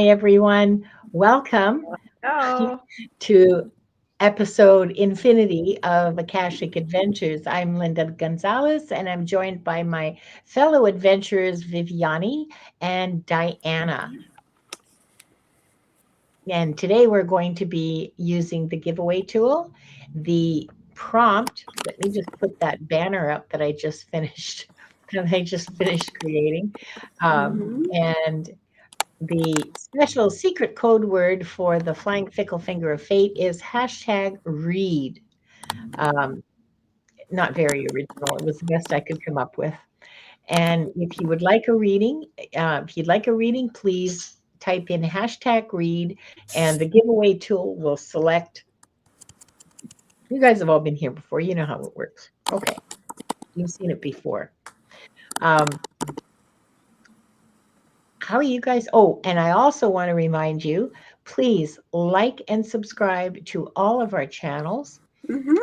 Hi, everyone. Welcome Oh, to episode infinity of Akashic Adventures. I'm Linda Gonzalez, and I'm joined by my fellow adventurers, Viviani and Diana. And today we're going to be using the giveaway tool. The prompt, let me just put that banner up that I just finished, creating. Mm-hmm. And the special secret code word for the Flying Fickle Finger of Fate is hashtag read. Um, Not very original. It was the best I could come up with. And if you would like a reading, please type in hashtag read, and the giveaway tool will select. You guys have all been here before. You know how it works. Okay. You've seen it before. How are you guys? Oh, and I also want to remind you, please like and subscribe to all of our channels. Mm-hmm.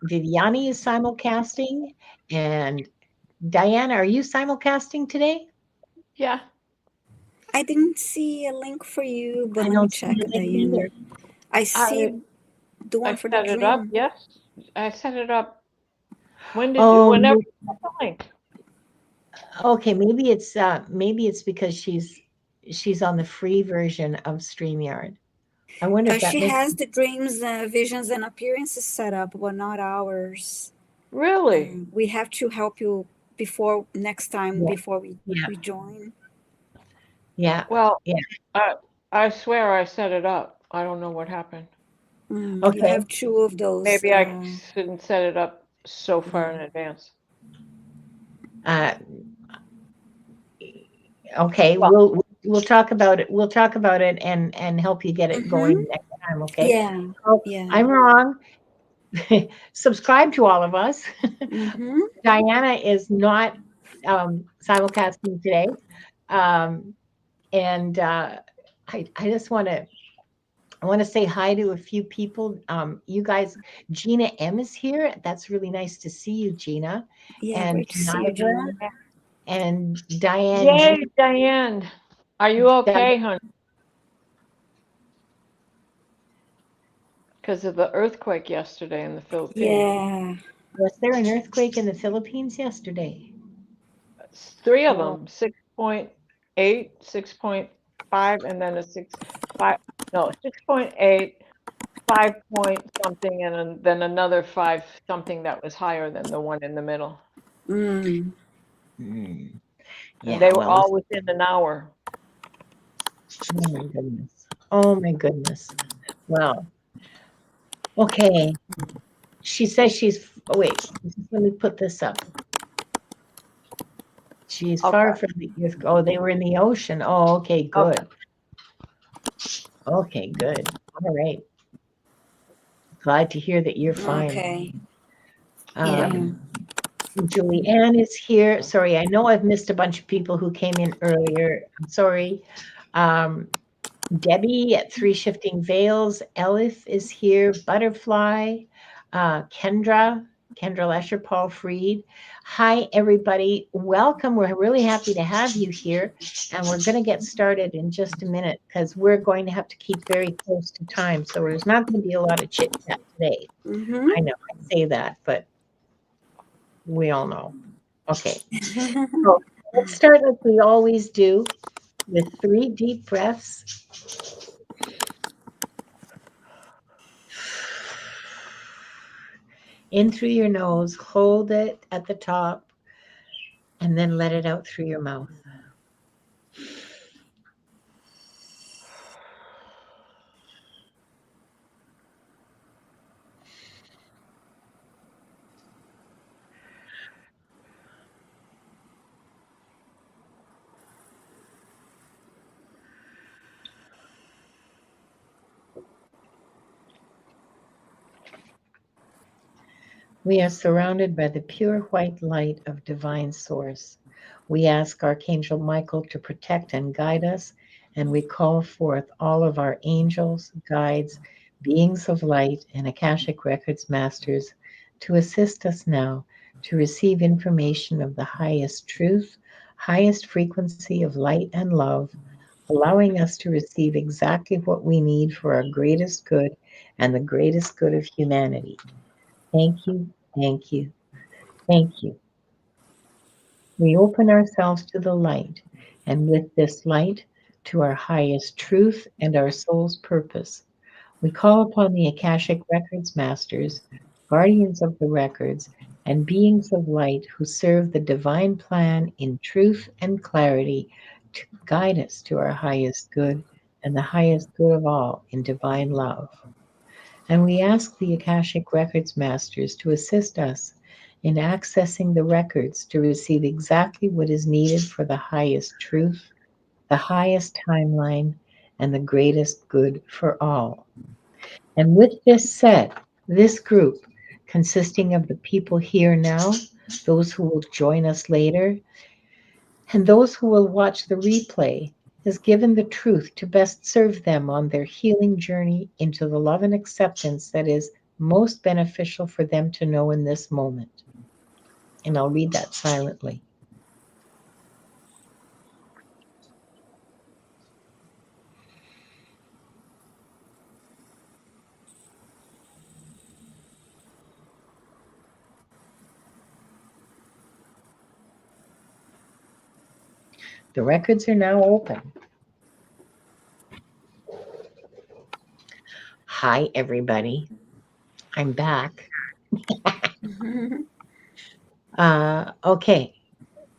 Viviani is simulcasting, and Diana, are you simulcasting today? yeah. I didn't see a link for you, but I let me don't see check, the link Diana. either. I I see the I one for the set it up. dream. Yes, I set it up. Oh, Whenever you put the link? okay. Maybe it's because she's on the free version of StreamYard. I wonder if that She makes. has the dreams, visions, and appearances set up, but not ours. Really? We have to help you before next time, Yeah, before we, yeah, we join. yeah, Well, yeah. I swear I set it up. I don't know what happened. You Okay. have two of those. Maybe I shouldn't set it up so far in Mm. advance. Uh, okay. Well, We'll talk about it. We'll talk about it and help you get it Mm-hmm. going next time. Okay. Yeah, Oh, yeah. I'm wrong. Subscribe to all of us. Mm-hmm. Diana is not simulcasting today. Um, and I just I want to say hi to a few people. You guys, Gina M is here. That's really nice to see you, Gina. Yeah, And great to see you, Niva Gina. and Diane yay, G. Diane. Are you okay, hon? Because of the earthquake yesterday in the Philippines. Yeah. Was there an earthquake in the Philippines yesterday? Three of Oh, them, 6.8, 6.5, and then a 6.5, no, 6.8, 5 point something, and then another 5 something that was higher than the one in the middle. Mm. hmm. And Yeah. they were Well, all within an hour. oh my goodness. Oh my goodness. Well, okay. She says she's. Oh, wait. Let me put this up. She's Okay. far from the earth. Oh, they were in the ocean. Oh, okay, Okay. good. Okay, good. All right. Glad to hear that you're fine. Okay. Yeah. Yeah. Um, Julianne is here. Sorry, I know I've missed a bunch of people who came in earlier. I'm sorry. Um, Debbie at Three Shifting Veils. Elif is here. Butterfly. Kendra Lesher, Paul Freed. Hi, everybody. Welcome. We're really happy to have you here. And we're going to get started in just a minute because we're going to have to keep very close to time. So there's not going to be a lot of chit chat today. Mm-hmm. I know I say that, but we all know. Okay. So let's start like we always do with 3 deep breaths. In through your nose, hold it at the top, and then let it out through your mouth. We are surrounded by the pure white light of divine source. We ask Archangel Michael to protect and guide us, and we call forth all of our angels, guides, beings of light, and Akashic Records masters to assist us now to receive information of the highest truth, highest frequency of light and love, allowing us to receive exactly what we need for our greatest good and the greatest good of humanity. Thank you, thank you, thank you. We open ourselves to the light, and with this light, to our highest truth and our soul's purpose. We call upon the Akashic Records masters, guardians of the records, and beings of light who serve the divine plan in truth and clarity to guide us to our highest good and the highest good of all in divine love. And we ask the Akashic Records masters to assist us in accessing the records to receive exactly what is needed for the highest truth, the highest timeline, and the greatest good for all. And with this said, this group, consisting of the people here now, those who will join us later, and those who will watch the replay, is given the truth to best serve them on their healing journey into the love and acceptance that is most beneficial for them to know in this moment. And I'll read that silently. The records are now open. Hi, everybody. I'm back. Okay,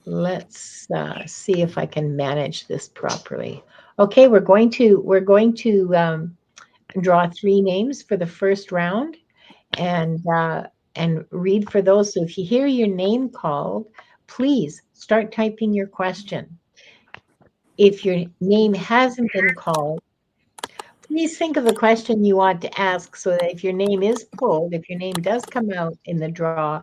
let's see if I can manage this properly. Okay, we're going to draw 3 names for the first round, and read for those. So if you hear your name called, please start typing your question. If your name hasn't been called, please think of the question you want to ask so that if your name is pulled, if your name does come out in the draw,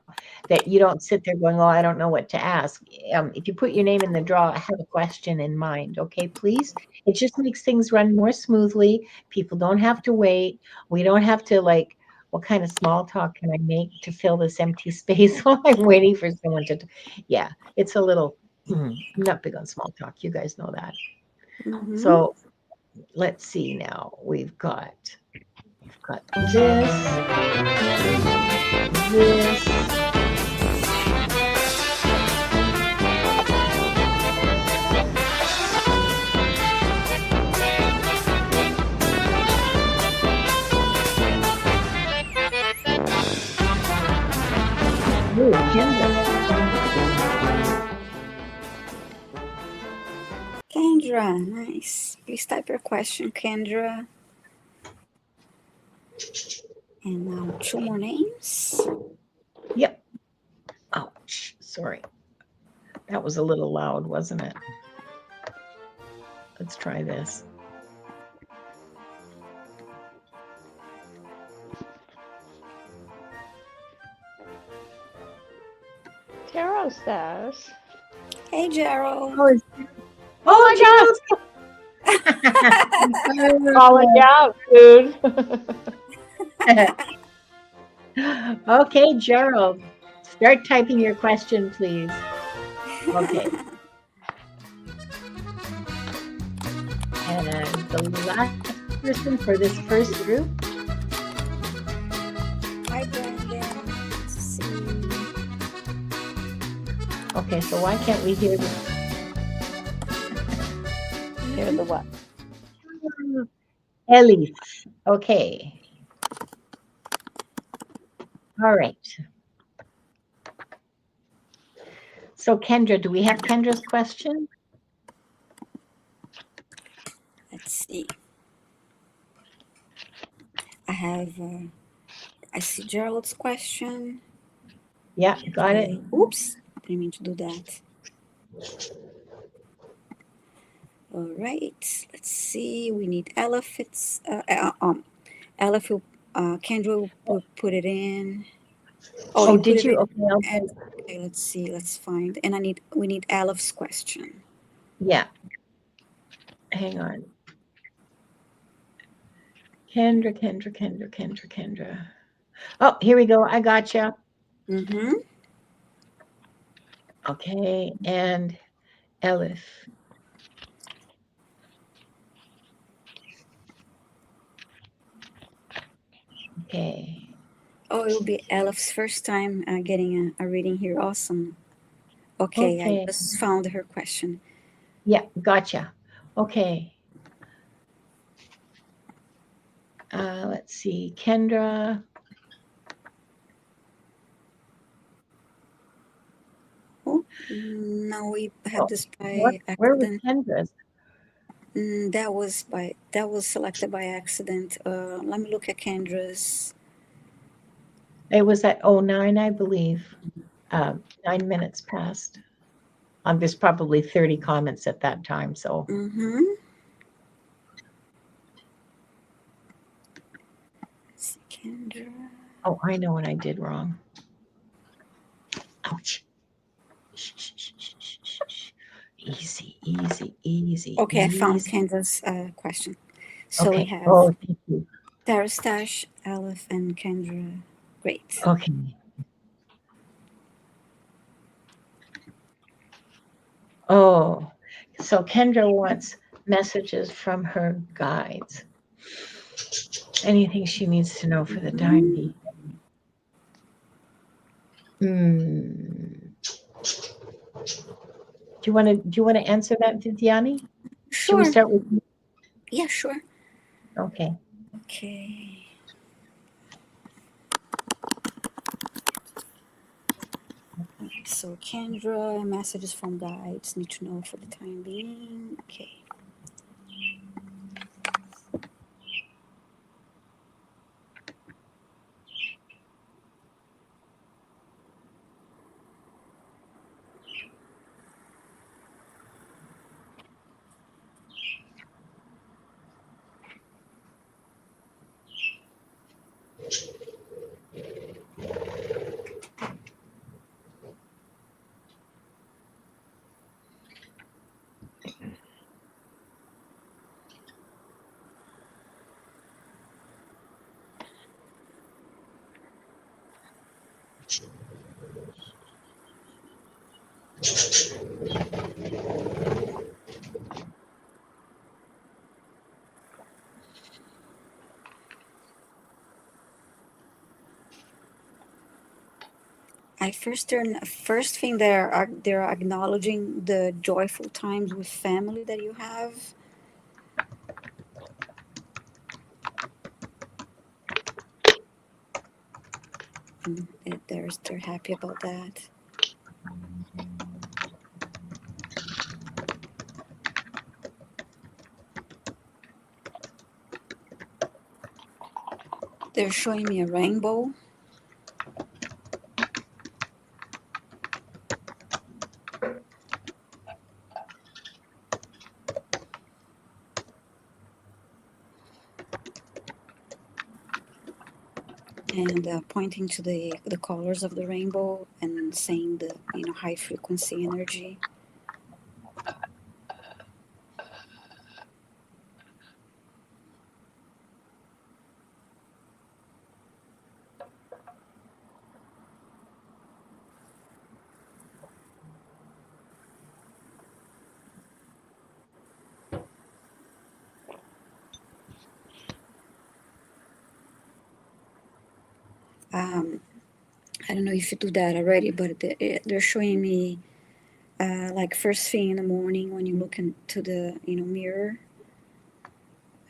that you don't sit there going, oh, I don't know what to ask. If you put your name in the draw, have a question in mind, okay, please? It just makes things run more smoothly. People don't have to wait. We don't have to like, what kind of small talk can I make to fill this empty space while I'm waiting for someone to, yeah, it's a little, I'm not big on small talk. You guys know that. So let's see now. We've got this, this. Ooh, Kendra, nice. Please type your question, Kendra. And now 2 more names. Yep. Ouch. Sorry. That was a little loud, wasn't it? Let's try this. Tarot says. Hey, Gerald. Oh, Gerald. Calling you out, dude. Okay, Gerald. Start typing your question, please. Okay. And the last person for this first group. Hi, Brandon. Let's see. Okay, so why can't we hear this? Hear the what? Elise. Okay. All right. So Kendra, do we have Kendra's question? Let's see. I see Gerald's question. Yeah, got it. Oops, didn't mean to do that. All right, let's see. We need elephants. Elephant. Kendra will put it in. Oh, did you? Okay, okay, let's see. Let's find. And we need Aleph question. Yeah. Hang on. Kendra. Oh, here we go. I gotcha. Okay, and Elif. Okay. Oh, it will be Elif's first time getting a reading here. Awesome. Okay, Okay. I just found her question. Yeah, gotcha. Okay. Let's see, Kendra. Oh, no, we had this by Where was accident. Kendra's? That was selected by accident. Let me look at Kendra's. It was at 09, I believe. 9 minutes past. There's probably 30 comments at that time, so. Mm-hmm. Let's see, Kendra. Oh, I know what I did wrong. Ouch. Easy, easy, easy. Okay, I found easy. Kendra's question. So we Okay. have Oh, thank you. Tarastash, Elif, and Kendra. Great. Okay. Oh, so Kendra wants messages from her guides. Anything she needs to know for the time being. Do you want to answer that, Viviani? Should we Sure. start with you? Yeah, sure. Okay. Okay. So Kendra, messages from guides need to know for the time being. Okay. First thing they're acknowledging the joyful times with family that you have. And they're happy about that. They're showing me a rainbow. And pointing to the colors of the rainbow and saying the high frequency energy. I don't know if you do that already, but they're showing me like first thing in the morning when you look into the mirror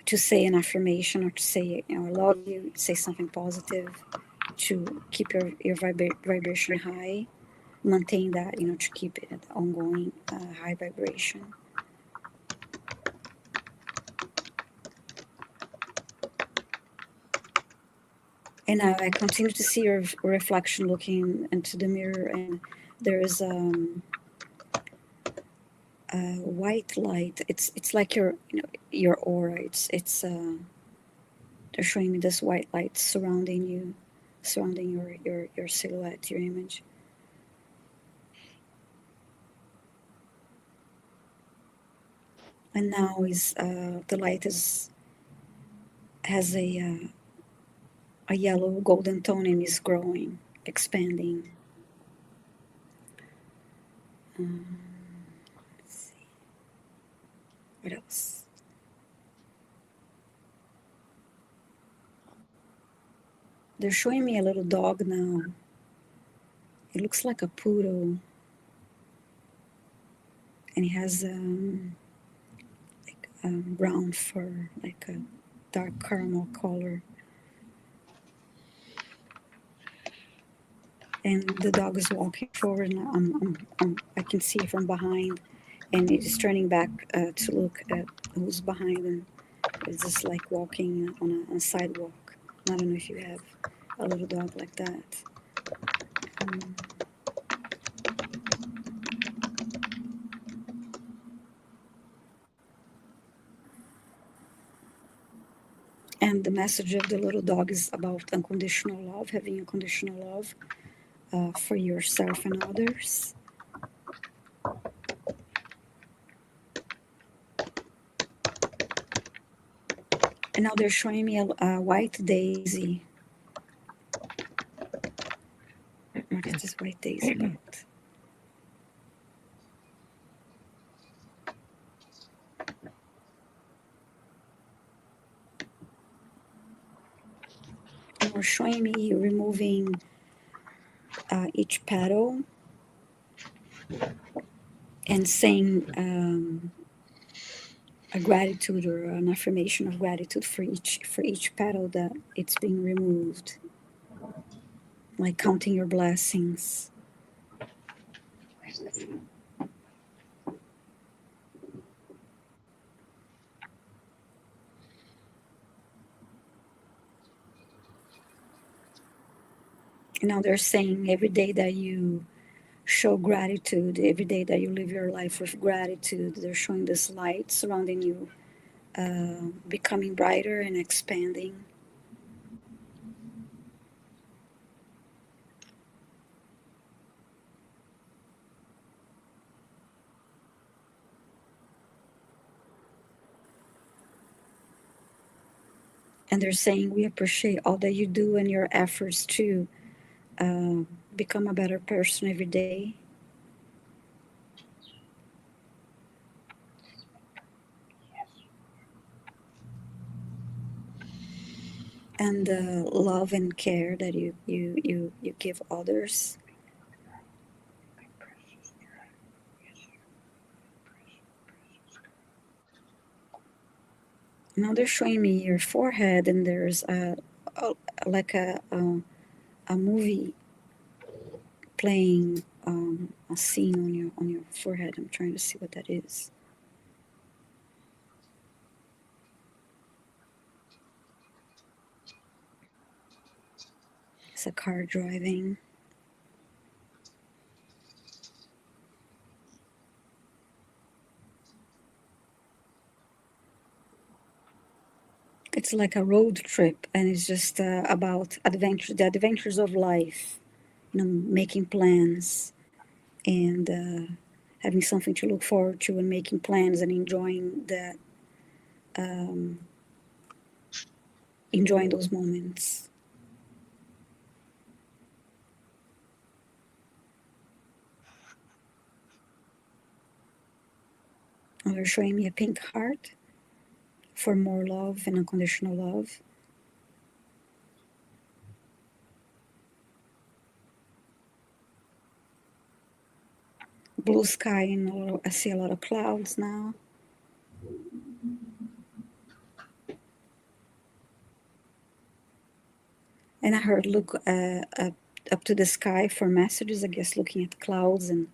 to say an affirmation or to say I love you, say something positive to keep your vibration high, maintain that to keep it at ongoing high vibration. And now I continue to see your reflection looking into the mirror, and there is white light. It's like your aura. It's they're showing me this white light surrounding you, surrounding your silhouette, your image. And now is the light has a yellow golden tone and is growing, expanding. Let's see. What else? They're showing me a little dog now. It looks like a poodle. And he has brown fur, like a dark caramel color. And the dog is walking forward, and I can see it from behind, and it is turning back to look at who's behind him. It's just like walking on a sidewalk. I don't know if you have a little dog like that. And the message of the little dog is about unconditional love, having unconditional love for yourself and others. And now they're showing me a white daisy. What is this white daisy about? And we're showing me removing each petal and saying a gratitude or an affirmation of gratitude for each petal that it's being removed, like counting your blessings. And now they're saying every day that you show gratitude, every day that you live your life with gratitude, they're showing this light surrounding you, becoming brighter and expanding. And they're saying we appreciate all that you do and your efforts to become a better person every day. And the love and care that you give others. Now they're showing me your forehead, and there's like a movie playing a scene on your forehead. I'm trying to see what that is. It's a car driving. It's like a road trip, and it's just about adventure, the adventures of life. You know, making plans and having something to look forward to, and making plans and enjoying that, enjoying those moments. And they're showing me a pink heart for more love and unconditional love. Blue sky, and I see a lot of clouds now. And I heard look up to the sky for messages, I guess looking at the clouds and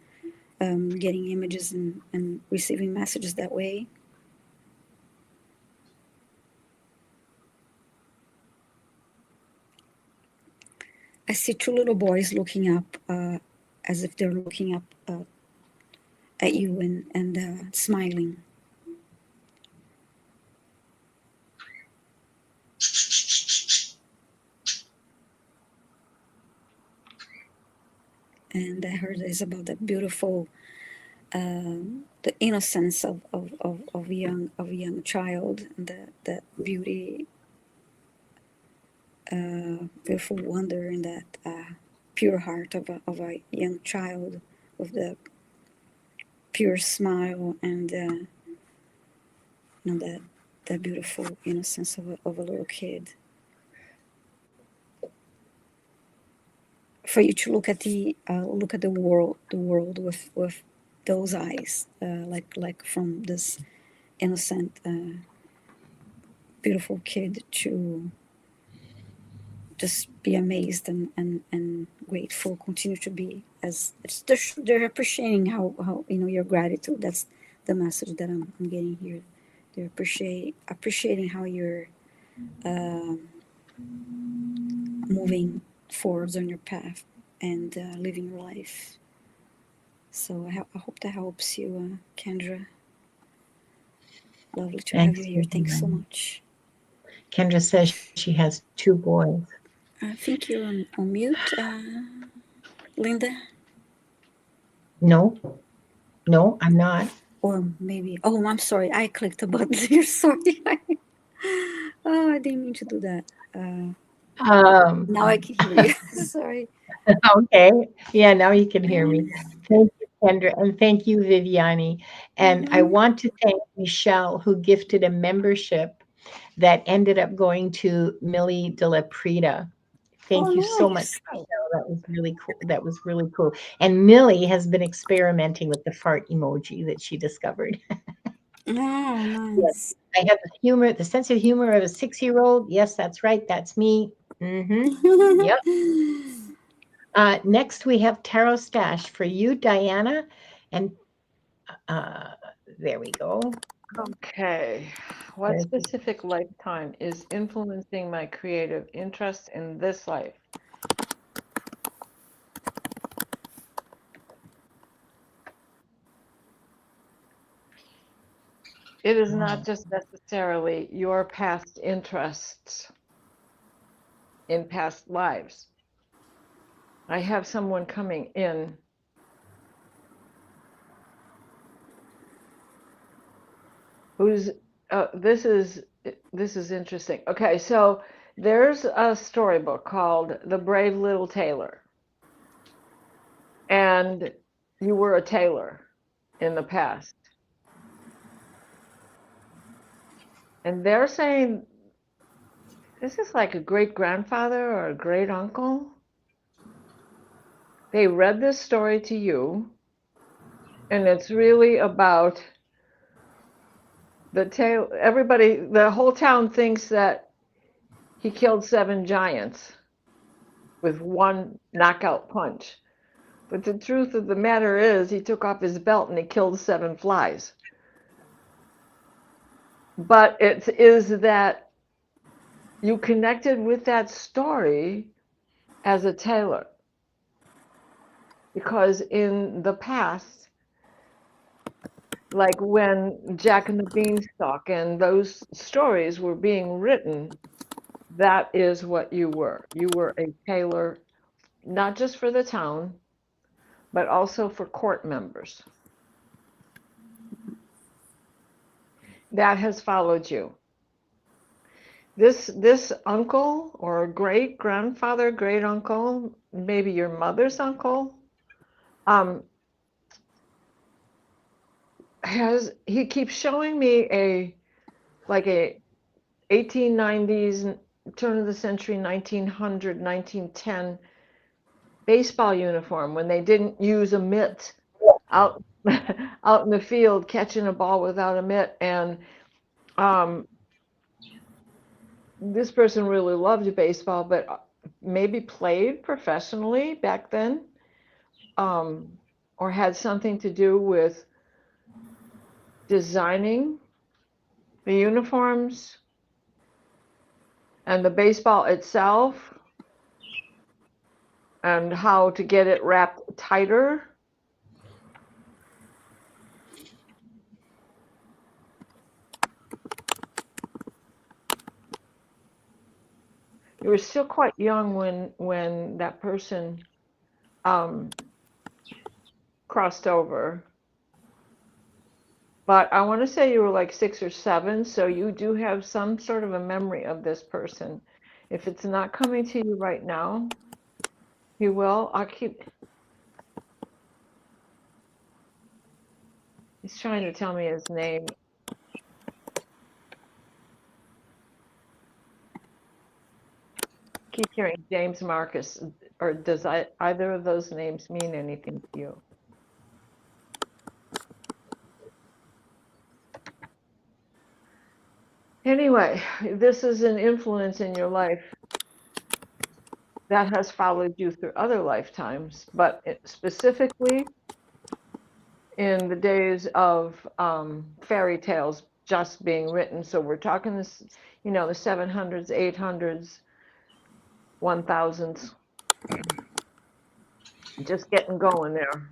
getting images and receiving messages that way. I see two little boys looking up as if they're looking up at you and smiling. And I heard it's about that beautiful, the innocence of a young child, and that beauty, beautiful wonder in that pure heart of a young child, with the pure smile and that beautiful innocence of a little kid. for you to look at the world with those eyes, like from this innocent, beautiful kid to just be amazed and grateful, continue to be, as they're appreciating how your gratitude. That's the message that I'm getting here. They're appreciating how you're moving forwards on your path and living your life. So I hope that helps you, Kendra. Lovely to have you here. Thanks so much. Kendra says she has 2 boys. I think you're on mute, Linda. No, I'm not. Or maybe, oh, I'm sorry. I clicked a button here. Sorry. Oh, I didn't mean to do that. Now I can hear you. Sorry. Okay. Yeah, now you can hear me. Thank you, Kendra, and thank you, Viviani. And I want to thank Michelle, who gifted a membership that ended up going to Millie de la Prida. Thank you so much, Michelle. That was really cool. That was really cool. And Millie has been experimenting with the fart emoji that she discovered. Oh, nice. Yes. I have the sense of humor of a 6-year-old. Yes, that's right. That's me. Yep. Next, we have Tarot Stash for you, Diana. And there we go. Okay. What specific lifetime is influencing my creative interest in this life? It is not just necessarily your past interests in past lives. I have someone coming in who's this is interesting. Okay, so there's a storybook called The Brave Little Tailor, and you were a tailor in the past, and they're saying this is like a great grandfather or a great uncle. They read this story to you, and it's really about the whole town thinks that he killed 7 giants with one knockout punch. But the truth of the matter is he took off his belt and he killed 7 flies. But it is that you connected with that story as a tailor. Because in the past, like when Jack and the Beanstalk and those stories were being written, that is what you were. You were a tailor, not just for the town, but also for court members. That has followed you. This uncle or great grandfather, great uncle, maybe your mother's uncle, he keeps showing me a 1890s, turn of the century, 1900, 1910 baseball uniform when they didn't use a mitt out out in the field catching a ball without a mitt. And this person really loved baseball, but maybe played professionally back then, or had something to do with designing the uniforms and the baseball itself and how to get it wrapped tighter. You were still quite young when that person crossed over. But I want to say you were like 6 or 7, so you do have some sort of a memory of this person. If it's not coming to you right now, you will. He's trying to tell me his name. keep hearing James Marcus, or does either of those names mean anything to you? Anyway, this is an influence in your life that has followed you through other lifetimes, but specifically in the days of fairy tales just being written. So we're talking this, the 700s, 800s, 1000s, just getting going there.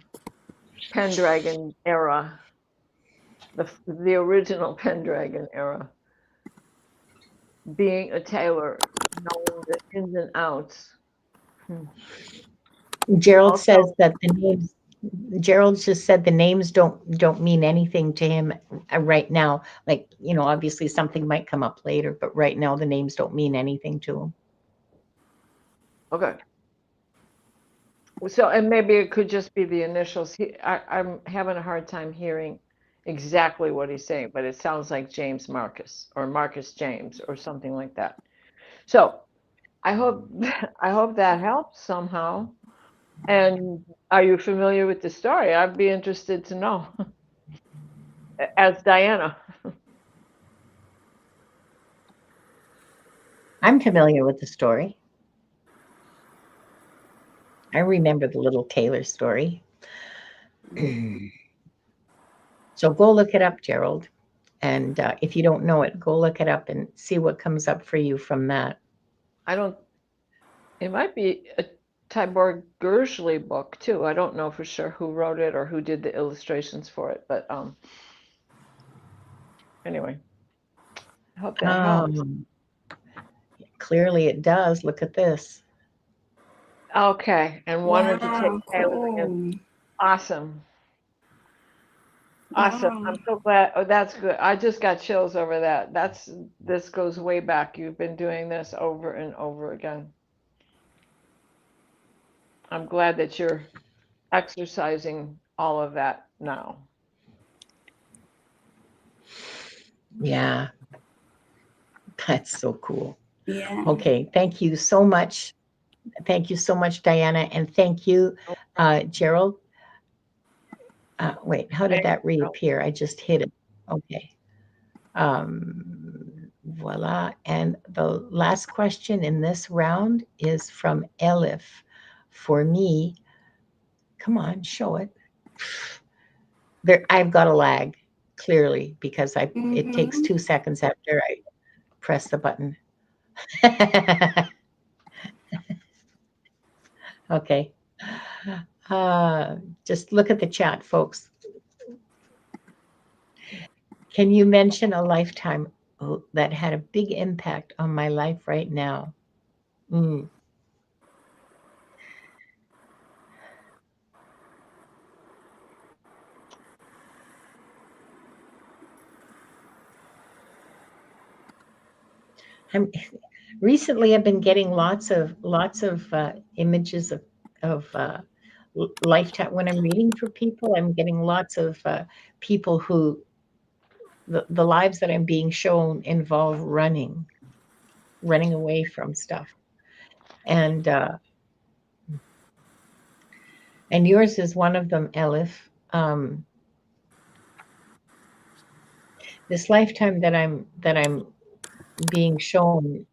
Pendragon era, the original Pendragon era. Being a tailor, knowing the ins and outs. Gerald Also, says that the names. Gerald just said the names don't mean anything to him right now. Like, obviously something might come up later, but right now the names don't mean anything to him. okay. So, and maybe it could just be the initials. I'm having a hard time hearing exactly what he's saying, but it sounds like James Marcus or Marcus James or something like that. So I hope that helps somehow. And are you familiar with the story? I'd be interested to know. As Diana. I'm familiar with the story. I remember the little tailor story. So go look it up, Gerald. And if you don't know it, go look it up and see what comes up for you from that. It might be a Tibor Gershly book too. I don't know for sure who wrote it or who did the illustrations for it, but anyway, I hope that helps. Clearly it does. Look at this. Okay, and wanted to take tailoring. Cool. Awesome. Awesome. Wow. I'm so glad. Oh, that's good. I just got chills over that. This goes way back. You've been doing this over and over again. I'm glad that you're exercising all of that now. Yeah. That's so cool. Yeah. Okay. Thank you so much. Thank you so much, Diana. And thank you, Gerald. Wait, how did that reappear? I just hit it. Okay. Voila. And the last question in this round is from Elif. For me, come on, show it. I've got a lag, clearly, because it takes 2 seconds after I press the button. Okay. Just look at the chat, folks. Can you mention a lifetime that had a big impact on my life right now? Recently I've been getting lots of images of lifetime. When I'm reading for people, I'm getting lots of people who the lives that I'm being shown involve running away from stuff, and yours is one of them, Elif. This lifetime that I'm being shown,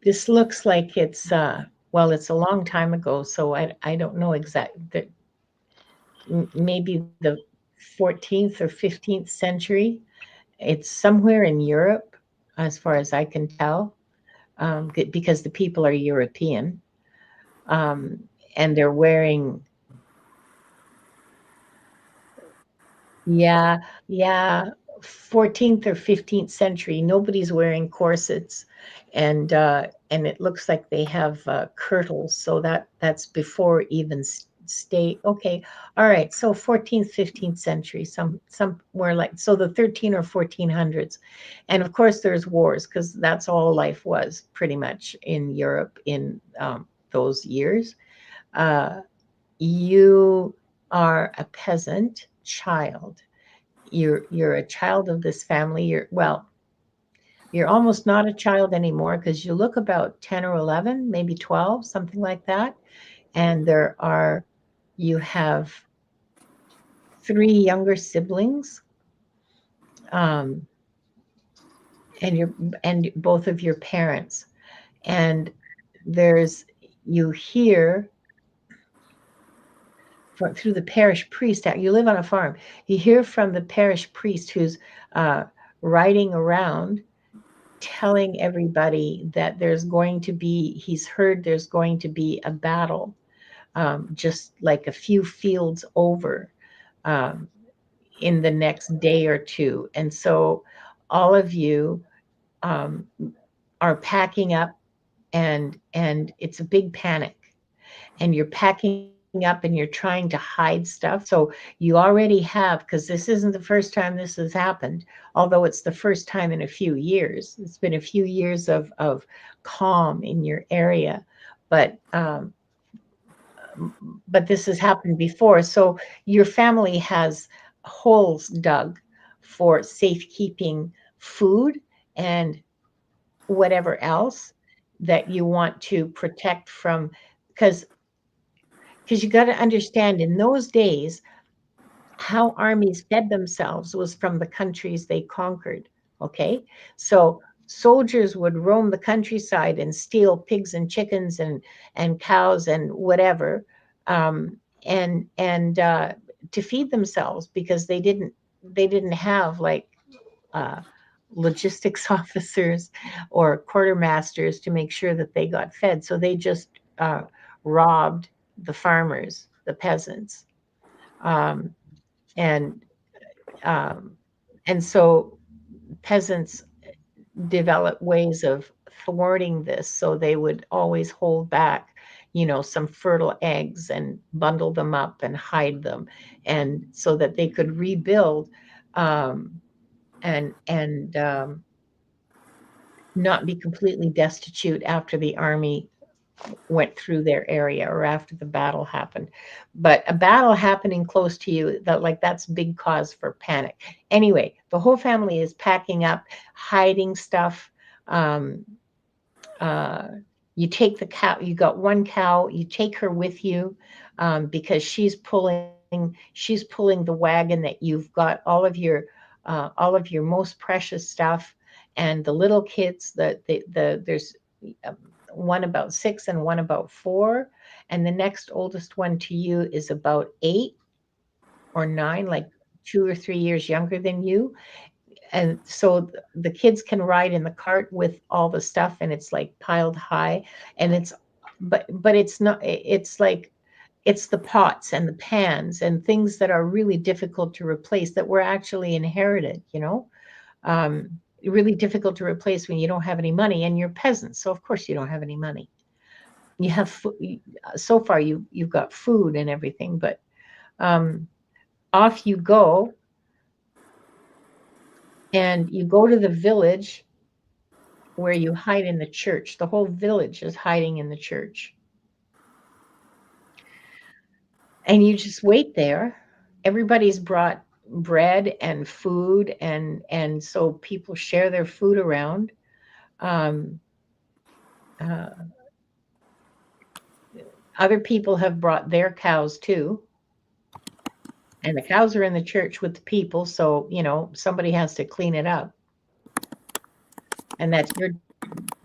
this looks like it's well, it's a long time ago, so I don't know exactly. Maybe the 14th or 15th century. It's somewhere in Europe, as far as I can tell, because the people are European, and they're wearing. Yeah, 14th or 15th century. Nobody's wearing corsets, and it looks like they have kirtles. So that's before even state. Okay, all right. So 14th, 15th century, somewhere like so the 13 or 1400s, and of course there's wars because that's all life was pretty much in Europe in those years. You are a peasant. child. You're a child of this family. You're almost not a child anymore because you look about 10 or 11, maybe 12, something like that. And you have 3 younger siblings, um, and both of your parents. And you hear through the parish priest. You live on a farm. You hear from the parish priest who's riding around, telling everybody that he's heard there's going to be a battle, just like a few fields over, um, in the next day or two. And so all of you um, are packing up, and it's a big panic, and you're packing up and you're trying to hide stuff. So you already have, because this isn't the first time this has happened, although it's the first time in a few years. It's been a few years of calm in your area, but this has happened before. So your family has holes dug for safekeeping food and whatever else that you want to protect from, because you got to understand, in those days, how armies fed themselves was from the countries they conquered. Okay, so soldiers would roam the countryside and steal pigs and chickens and cows and whatever, um, and to feed themselves, because they didn't have like uh, logistics officers or quartermasters to make sure that they got fed. So they just robbed the farmers, the peasants, um, and um, and so peasants develop ways of thwarting this. So they would always hold back, some fertile eggs and bundle them up and hide them, and so that they could rebuild, um, and not be completely destitute after the army went through their area or after the battle happened. But a battle happening close to you, that's big cause for panic. Anyway, the whole family is packing up, hiding stuff. Um, uh, you take the cow. You got one cow. You take her with you, because she's pulling the wagon that you've got all of your most precious stuff, and the little kids. There's um, one about 6 and one about 4, and the next oldest one to you is about 8 or 9, like 2 or 3 years younger than you. And so the kids can ride in the cart with all the stuff, and it's like piled high, and but it's not, it's like, it's the pots and the pans and things that are really difficult to replace, that were actually inherited, um, really difficult to replace when you don't have any money, and you're peasants, so of course you don't have any money. You have so far you've got food and everything, but off you go, and you go to the village where you hide in the church. The whole village is hiding in the church, and you just wait there. Everybody's brought bread and food, and so people share their food around. um, uh, Other people have brought their cows too, and the cows are in the church with the people, so somebody has to clean it up, and that's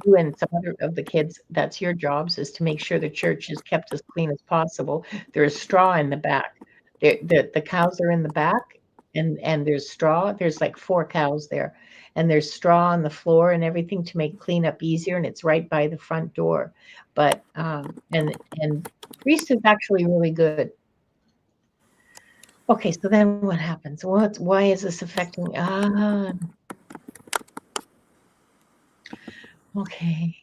you and some other of the kids, that's your jobs, is to make sure the church is kept as clean as possible. There's straw in the back. The cows are in the back, and there's straw. There's like 4 cows there, and there's straw on the floor and everything to make cleanup easier, and it's right by the front door. But and priest is actually really good. Okay, so then what happens? Why is this affecting? Okay.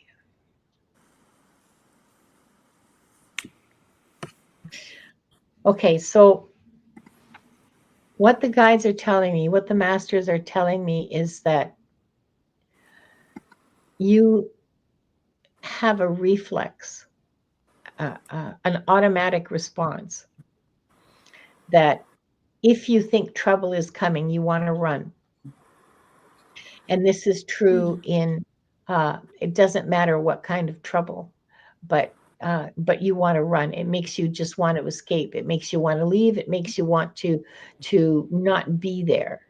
Okay, so what the guides are telling me, what the masters are telling me, is that you have a reflex, an automatic response, that if you think trouble is coming, you want to run. And this is true in, it doesn't matter what kind of trouble, but you want to run. It makes you just want to escape. It makes you want to leave. It makes you want to not be there.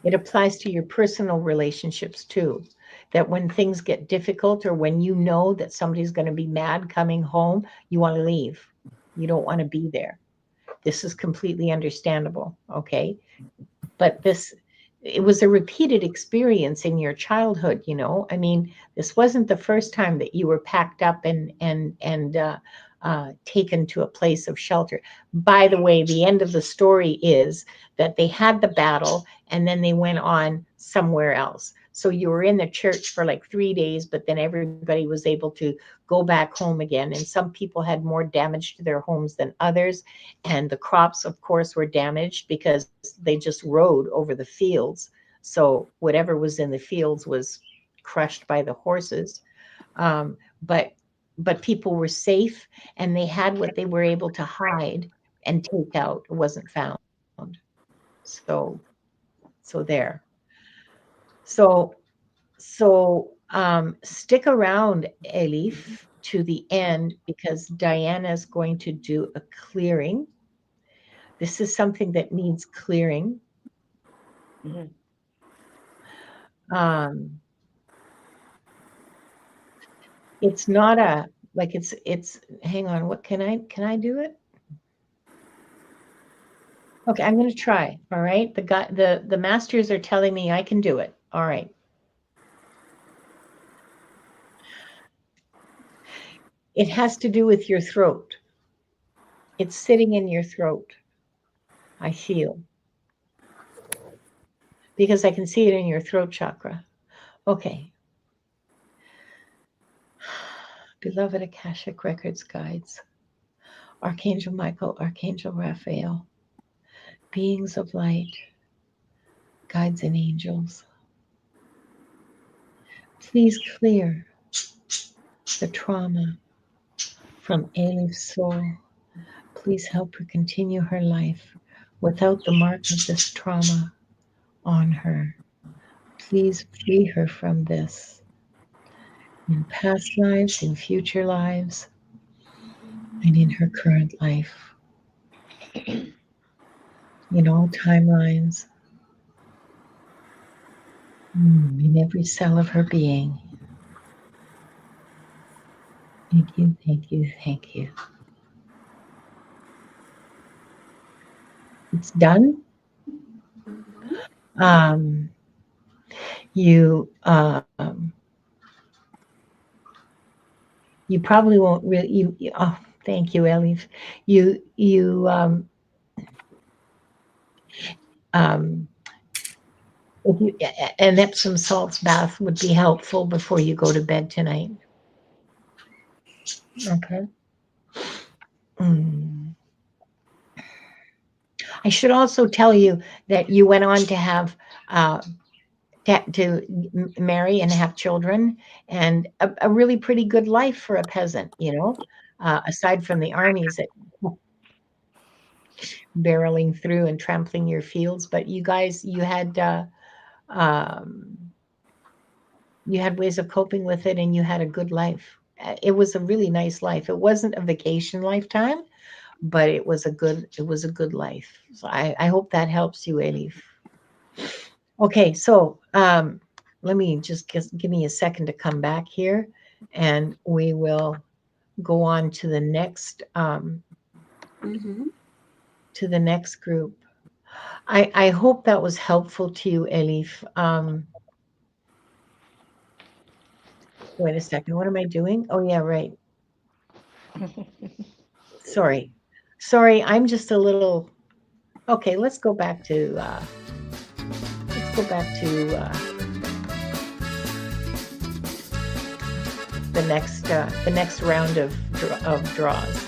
It applies to your personal relationships too, that when things get difficult or when you know that somebody's going to be mad coming home, you want to leave. You don't want to be there. This is completely understandable, okay? But it was a repeated experience in your childhood, you know? I mean, this wasn't the first time that you were packed up and taken to a place of shelter. By the way, the end of the story is that they had the battle and then they went on somewhere else. So you were in the church for like 3 days, but then everybody was able to go back home again. And some people had more damage to their homes than others. And the crops, of course, were damaged because they just rode over the fields. So whatever was in the fields was crushed by the horses. But people were safe and they had what they were able to hide and take out. It wasn't found. So there. So stick around, Elif, to the end because Diana is going to do a clearing. This is something that needs clearing. Mhm. It's not a, like it's, hang on, what can I do it? Okay, I'm going to try. All right. The masters are telling me I can do it. All right. It has to do with your throat. It's sitting in your throat. I feel. Because I can see it in your throat chakra. Okay. Beloved Akashic Records guides, Archangel Michael, Archangel Raphael, beings of light, guides and angels, please clear the trauma from Elif's soul. Please help her continue her life without the mark of this trauma on her. Please free her from this in past lives, in future lives, and in her current life. In all timelines, in every cell of her being. Thank you, thank you, thank you. It's done. You probably won't really. Oh, thank you, Elif. If you, an Epsom salts bath would be helpful before you go to bed tonight. Okay. I should also tell you that you went on to have to marry and have children, and a really pretty good life for a peasant, you know, aside from the armies that barreling through and trampling your fields. But you guys, you had ways of coping with it, and you had a good life. It was a really nice life. It wasn't a vacation lifetime, but it was a good life. So I hope that helps you, Elif. Okay, so let me just give me a second to come back here, and we will go on to the next to the next group. I hope that was helpful to you, Elif. Wait a second. What am I doing? Oh yeah, right. Sorry. I'm just a little. Okay, let's go back to. The next round of draws.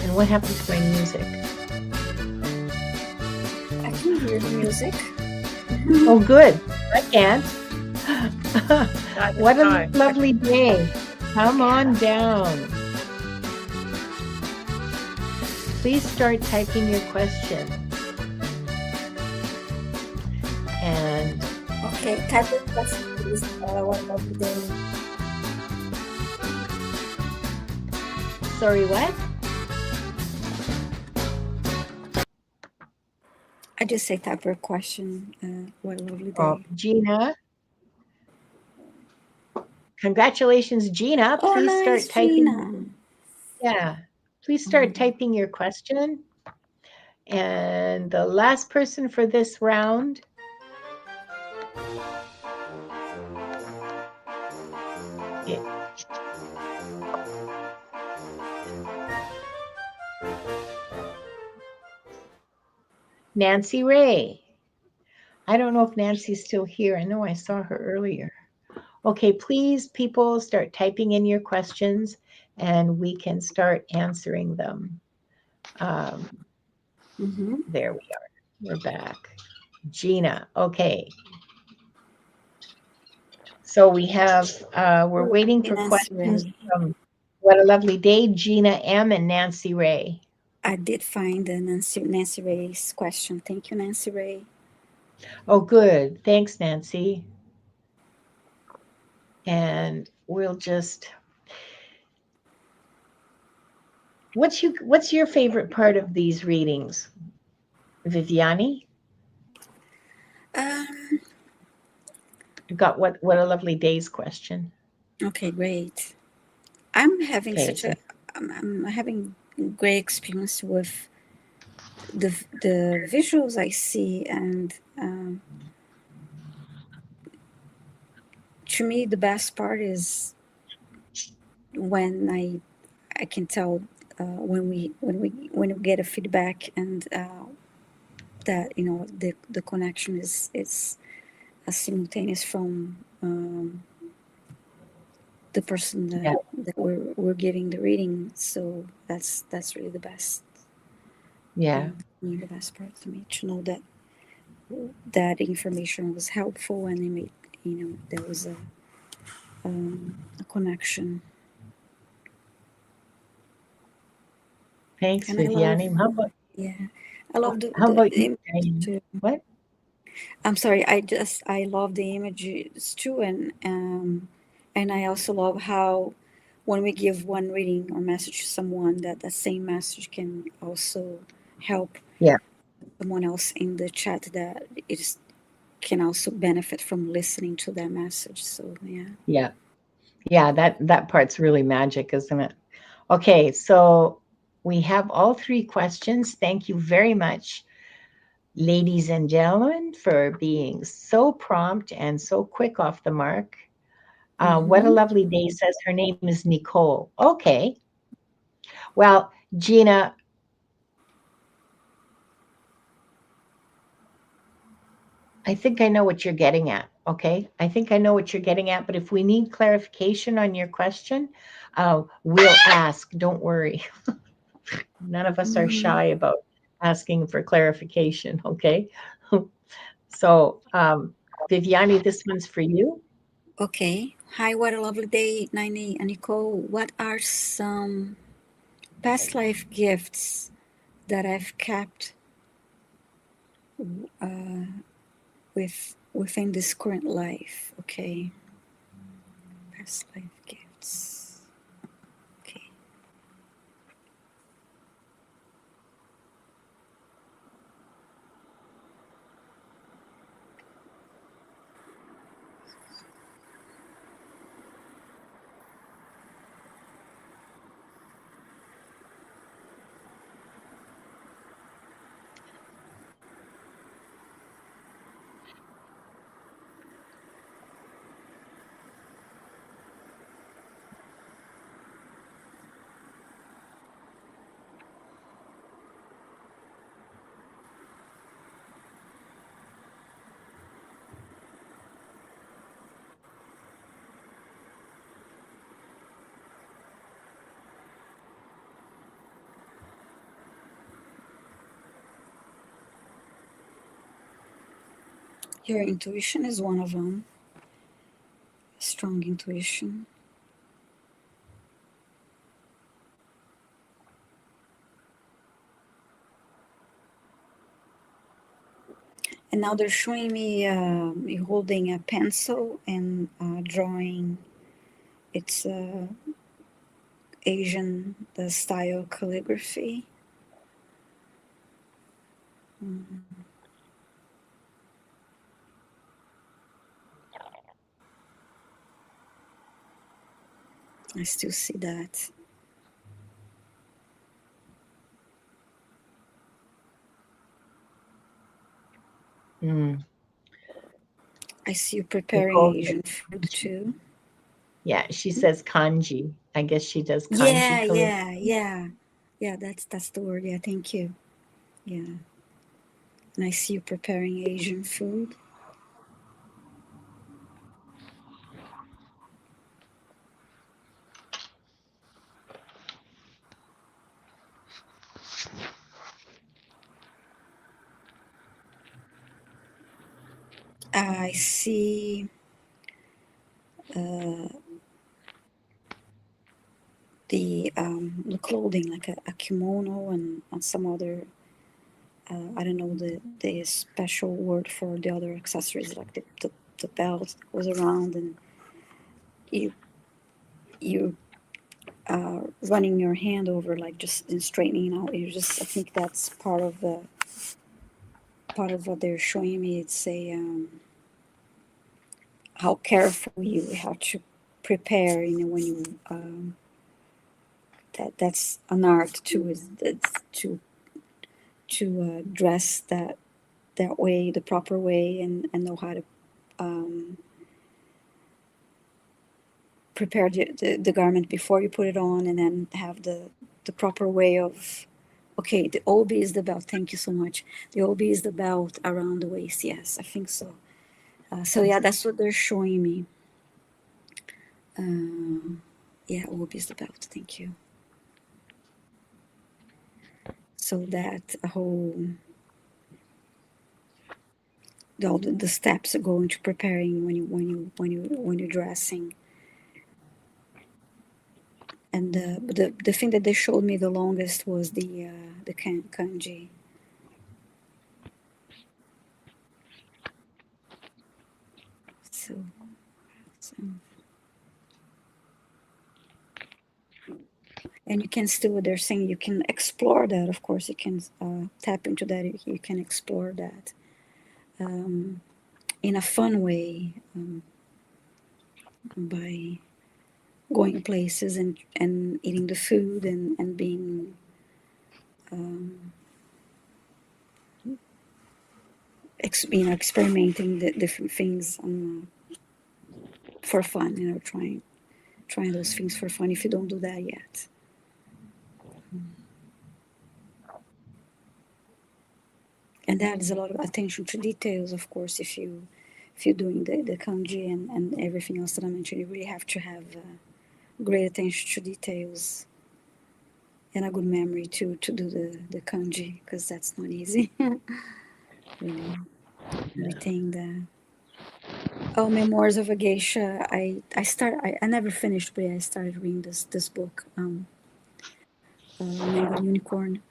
And what happened to my music? I can hear the music. Oh, good. I can't. What a Hi. lovely day. Come on down. Please start typing your question. And Okay, type of question, please. What about the day? sorry, what? I just say type of question. What a lovely day. Oh, Gina. Congratulations, Gina. Oh, Please nice, start typing. Gina. Yeah. Please start Mhm. typing your question. And the last person for this round Nancy Ray. I don't know if Nancy's still here. I know I saw her earlier. Okay, please, people, start typing in your questions and we can start answering them. There we are. We're back. Gina. Okay. So we have, we're waiting for Nancy questions Ray. from What a Lovely Day, Gina M. and Nancy Ray. I did find the Nancy Ray's question. Thank you, Nancy Ray. Oh, good. Thanks, Nancy. And we'll just, what's your favorite part of these readings, Viviani? You got what a lovely day's question. Okay, great. I'm having Okay, such a I'm having great experience with the visuals I see, and to me the best part is when I can tell when we get a feedback, and that the connection is simultaneous from the person that we're giving the reading. So that's really the best. Yeah. The best part to me, to know that information was helpful, and it made there was a connection. Thanks, And Viviani. How love the about you, image Diane? too. What? I'm sorry. I love the images too, and I also love how when we give one reading or message to someone, that same message can also help someone else in the chat that is can also benefit from listening to that message. So Yeah, that part's really magic, isn't it? Okay, so we have all three questions. Thank you very much, ladies and gentlemen, for being so prompt and so quick off the mark. What a lovely day says her name is Nicole. Okay. Well, Gina, I think I know what you're getting at. Okay. I think I know what you're getting at, but if we need clarification on your question, we'll ask. Don't worry. None of us are shy about asking for clarification. Okay. So, Viviani, this one's for you. Okay. Hi, what a lovely day, Naini and Nicole. What are some past life gifts that I've kept within this current life? Okay. Past life gifts. Okay. Your intuition is one of them. strong intuition. And now they're showing me me holding a pencil and drawing. It's Asian the style calligraphy. I still see that. Mm. I see you preparing Nicole, Asian food too. yeah, she says kanji. I guess she does kanji calligraphy. Yeah. That's the word. Yeah, thank you. Yeah, and I see you preparing Asian food. I see the clothing like a kimono and some other I don't know the special word for the other accessories like the belt that goes around and you running your hand over like just in straightening out. You just I think that's part of what they're showing me. It's a how careful you have to prepare. You know when you that's an art too. Is to dress that way, the proper way, and know how to prepare the garment before you put it on, and then have the proper way of. Okay, the obi is the belt. Thank you so much. The obi is the belt around the waist. Yes, I think so. So yeah, that's what they're showing me. Yeah, obi is the belt. Thank you. So that whole all the steps that go into preparing when you're dressing. And the thing that they showed me the longest was the kanji. So and you can still, they're saying you can explore that. Of course, you can tap into that. You can explore that in a fun way by going places and eating the food and being experimenting the different things for fun. Trying those things for fun if you don't do that yet. And that is a lot of attention to details, of course. If you're doing the kanji and everything else that I mentioned, you really have to have great attention to details and a good memory to do the kanji, because that's not easy. Really retain that. Oh, Memoirs of a Geisha. I never finished, but I started reading this book, Mango Unicorn.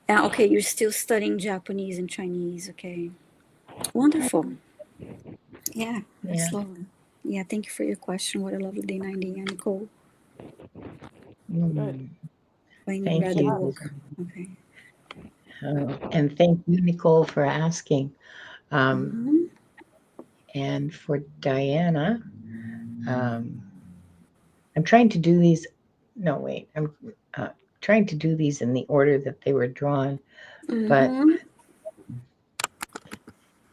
Okay, you're still studying Japanese and Chinese. Okay, wonderful. Yeah, Yeah. that's lovely. Yeah, thank you for your question. What a lovely day, 90, and Nicole. Good. When you Thank read the you. book. Okay. And thank you, Nicole, for asking. Mhm. And for Diana, I'm trying to do these. No, wait. I'm trying to do these in the order that they were drawn. But Mhm.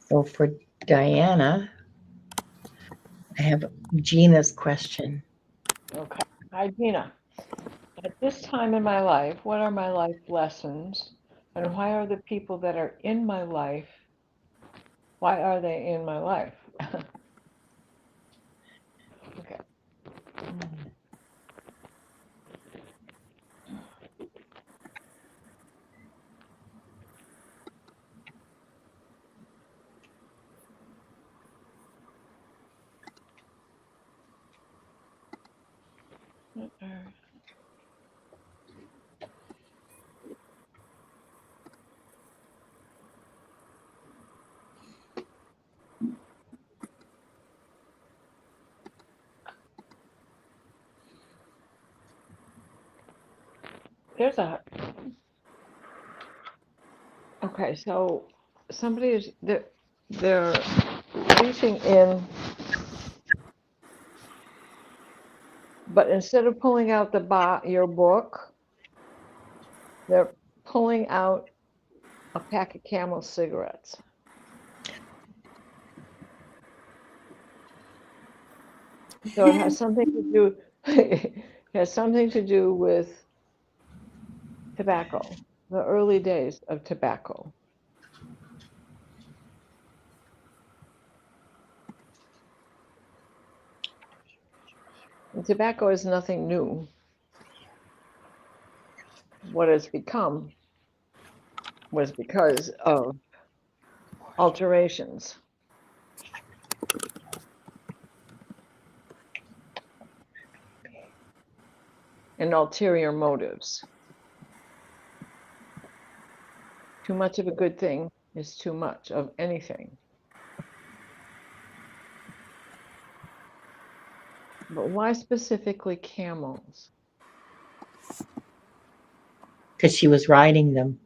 so for Diana, I have Gina's question. Okay. Hi, Gina. At this time in my life, what are my life lessons? And why are the people that are in my life, why are they in my life? Okay. There's a. Okay, so somebody is they're reaching in, but instead of pulling out your book, they're pulling out a pack of Camel cigarettes. So it has something to do. It has something to do with tobacco, the early days of tobacco. And tobacco is nothing new. What it's become was because of alterations. And ulterior motives. Too much of a good thing is too much of anything. But why specifically camels? Because she was riding them.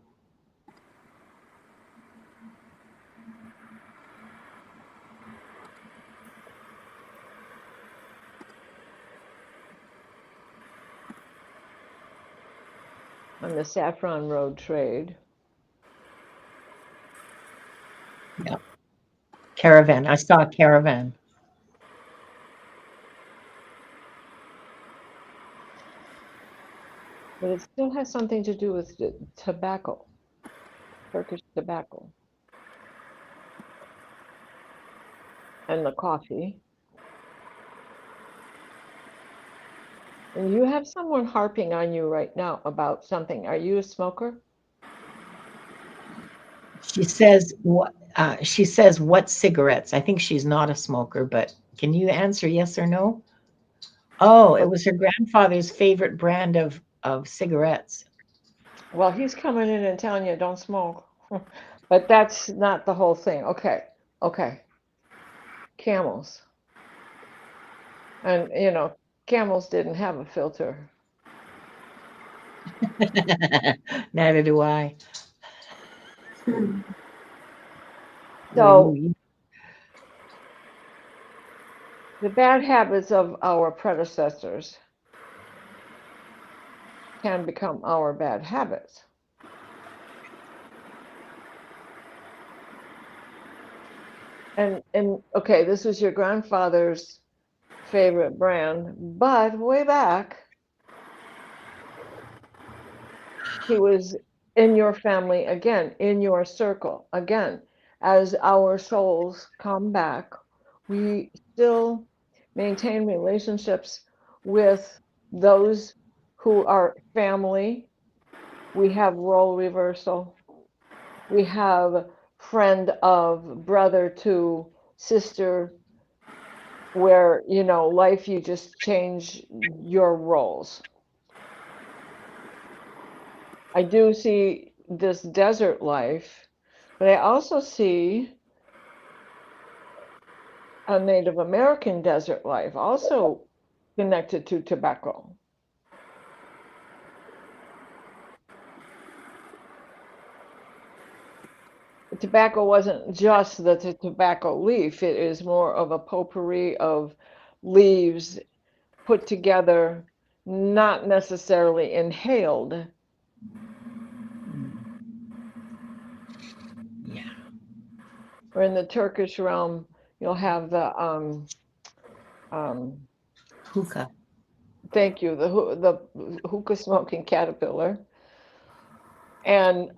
On the Saffron Road trade. Yeah. Caravan. I saw a caravan. But it still has something to do with tobacco, Turkish tobacco. And the coffee. And you have someone harping on you right now about something. Are you a smoker? She says what? She says what cigarettes? I think she's not a smoker, but can you answer yes or no? Oh, it was her grandfather's favorite brand of cigarettes. Well, he's coming in and telling you don't smoke. But that's not the whole thing. Okay. Camels. And, camels didn't have a filter. Neither do I. So the bad habits of our predecessors can become our bad habits. And okay, this was your grandfather's favorite brand, but way back, he was in your family again, in your circle again. As our souls come back, we still maintain relationships with those who are family. We have role reversal. We have friend of brother to sister, where life, you just change your roles. I do see this desert life, but I also see a Native American desert life also connected to tobacco. The tobacco wasn't just the tobacco leaf. It is more of a potpourri of leaves put together, not necessarily inhaled. Yeah. Or in the Turkish realm, you'll have the Hookah. thank you, the hookah smoking caterpillar, and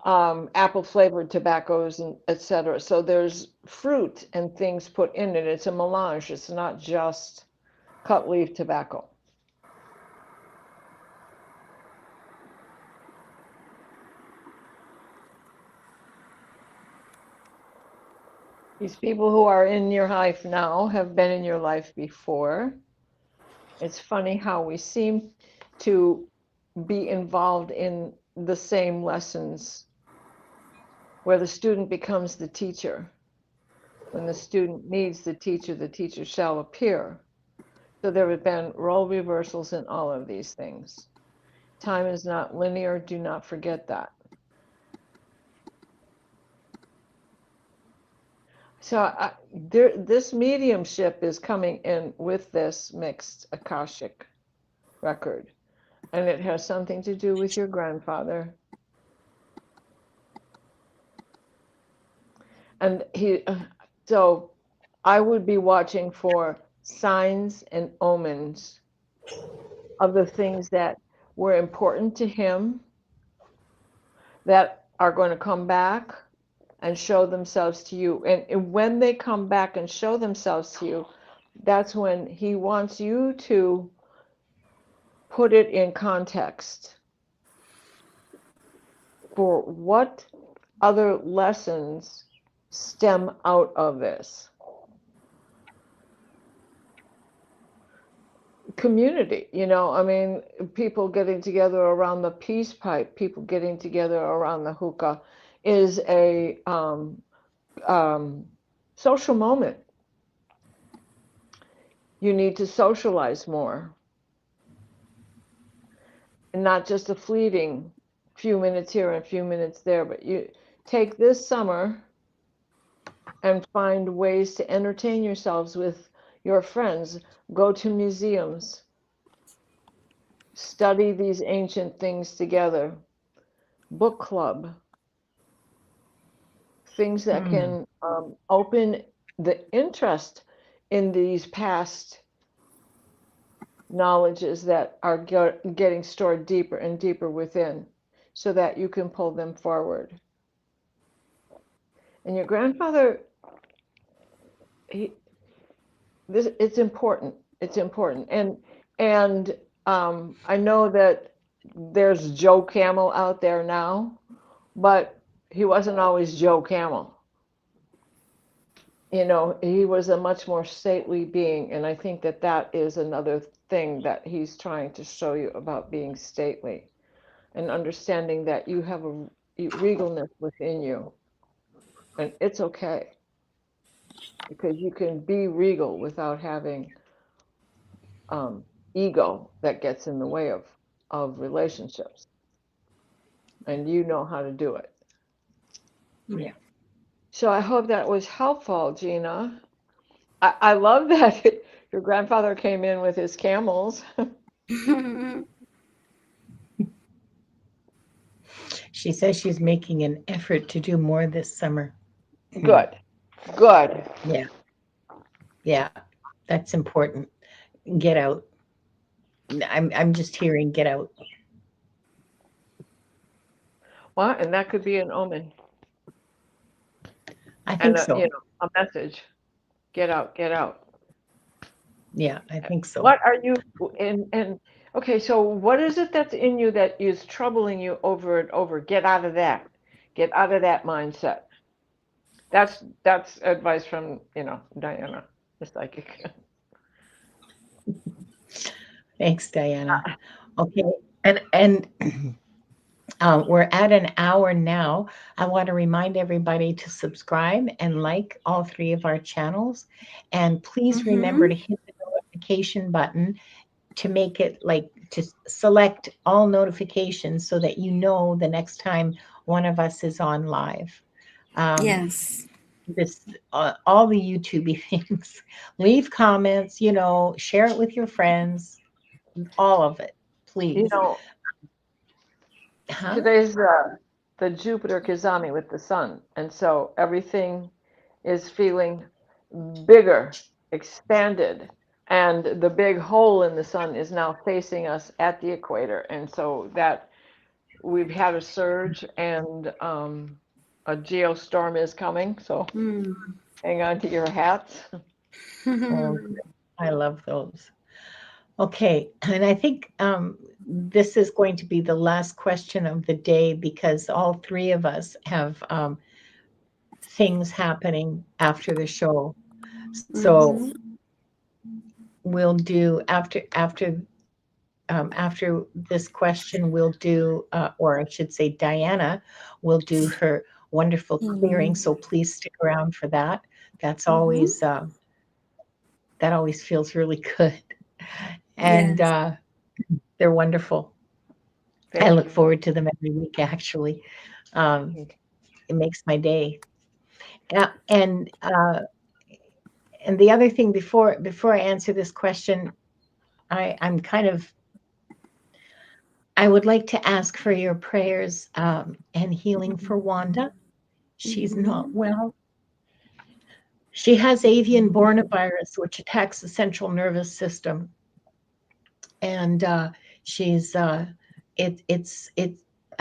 apple flavored tobaccos and etc. So there's fruit and things put in it. It's a melange. It's not just cut leaf tobacco. These people who are in your life now have been in your life before. It's funny how we seem to be involved in the same lessons where the student becomes the teacher. When the student needs the teacher shall appear. So there have been role reversals in all of these things. Time is not linear. Do not forget that. So this mediumship is coming in with this mixed Akashic record. And it has something to do with your grandfather. And so I would be watching for signs and omens of the things that were important to him that are going to come back and show themselves to you. And when they come back and show themselves to you, that's when he wants you to put it in context for what other lessons stem out of this. Community, I mean, people getting together around the peace pipe, people getting together around the hookah is a social moment. You need to socialize more. And not just a fleeting few minutes here and a few minutes there, but you take this summer and find ways to entertain yourselves with your friends. Go to museums. Study these ancient things together. Book club. Things that can open the interest in these past knowledges that are getting stored deeper and deeper within, so that you can pull them forward. And your grandfather, it's important. It's important. And I know that there's Joe Camel out there now, but he wasn't always Joe Camel. He was a much more stately being, and I think that is another thing that he's trying to show you about being stately, and understanding that you have a regalness within you, and it's okay, because you can be regal without having ego that gets in the way of relationships, and you know how to do it. Yeah. So I hope that was helpful, Gina. I love that your grandfather came in with his camels. She says she's making an effort to do more this summer. Good. Yeah, that's important. Get out. I'm just hearing get out. Well, and that could be an omen. I think and so. A message. Get out, get out. Yeah, I think so. What are you and okay, so what is it that's in you that is troubling you over and over? Get out of that. Get out of that mindset. That's advice from, Diana, the psychic. Thanks, Diana. Okay, and we're at an hour now. I want to remind everybody to subscribe and like all 3 of our channels. And please remember to hit the notification button to make it to select all notifications so that you know the next time one of us is on live. Yes. All the YouTube things. Leave comments, share it with your friends, all of it, please. Today's the Jupiter Kizami with the sun, and so everything is feeling bigger, expanded, and the big hole in the sun is now facing us at the equator, and so that we've had a surge, and a geostorm is coming, so hang on to your hats. I love those. Okay, and I think this is going to be the last question of the day, because all 3 of us have things happening after the show. So we'll do after this question, we'll do, or I should say, Diana will do her wonderful clearing. So please stick around for that. That's always that always feels really good, and Yes. they're wonderful. I Thank look you. forward to them every week. Actually, it makes my day. Yeah, and the other thing before I answer this question, I'm kind of I would like to ask for your prayers and healing for Wanda. She's not well. She has avian virus, which attacks the central nervous system, and she's I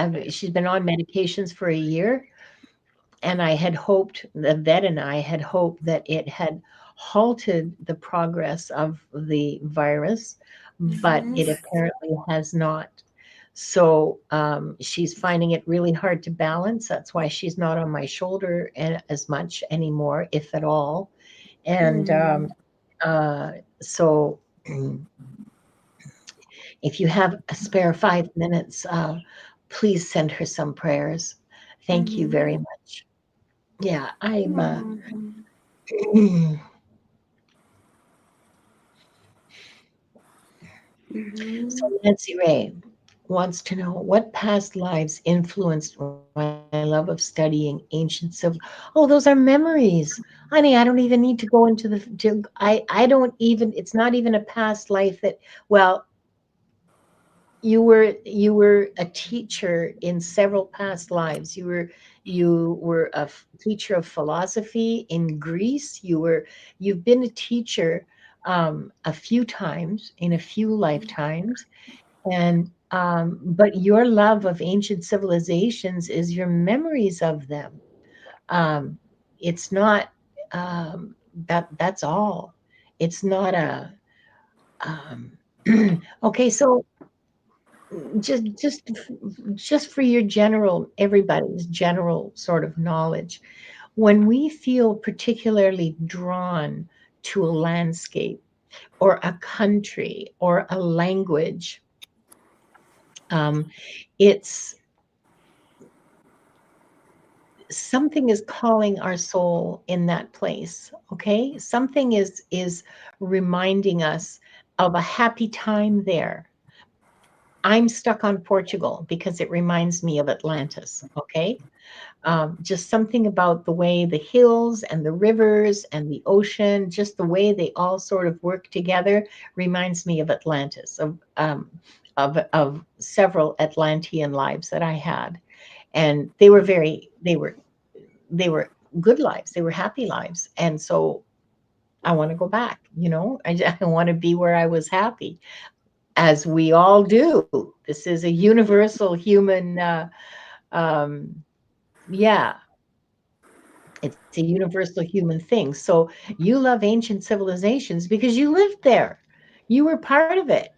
mean, she's been on medications for a year, and I had hoped, the vet and I had hoped that it had halted the progress of the virus, but it apparently has not. So she's finding it really hard to balance. That's why she's not on my shoulder as much anymore, if at all. And so if you have a spare 5 minutes, please send her some prayers. Thank you very much. Yeah, I'm. So Nancy Ray wants to know what past lives influenced my love of studying ancient civil. Oh, those are memories, honey. I don't even need to go into the. I don't even. It's not even a past life that. Well, you were a teacher in several past lives. You were a teacher of philosophy in Greece. You've been a teacher a few times in a few lifetimes, and but your love of ancient civilizations is your memories of them. Um, it's not that's all. It's not a um, okay. So just just just for your general, everybody's general sort of knowledge, when we feel particularly drawn to a landscape or a country or a language, um, it's something is calling our soul in that place. Okay, something is reminding us of a happy time there. I'm stuck on Portugal because it reminds me of Atlantis. Okay, just something about the way the hills and the rivers and the ocean, just the way they all sort of work together, reminds me of Atlantis, of several Atlantean lives that I had, and they were good lives, they were happy lives, and so I want to go back. I want to be where I was happy, as we all do. This is a universal human. Um, yeah, it's a universal human thing. So you love ancient civilizations because you lived there. You were part of it.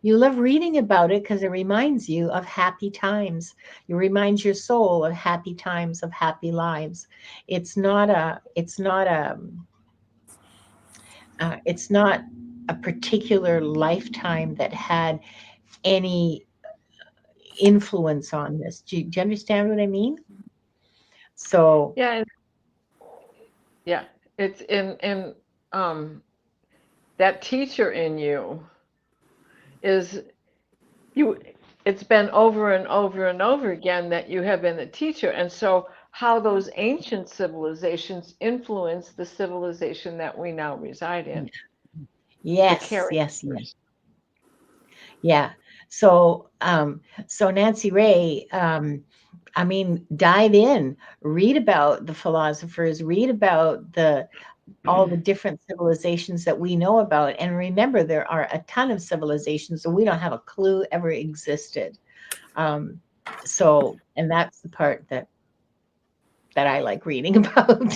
You love reading about it because it reminds you of happy times. It reminds your soul of happy times, of happy lives. It's not a particular lifetime that had any influence on this. Do you understand what I mean? So Yeah, yeah. It's in um that teacher in you is you. It's been over and over and over again that you have been a teacher, and so how those ancient civilizations influence the civilization that we now reside in, the yes, yes, yes. characters. Yeah. So Nancy Ray, I mean, dive in, read about the philosophers, read about all the different civilizations that we know about. And remember, there are a ton of civilizations that we don't have a clue ever existed. Um, and that's the part that I like reading about,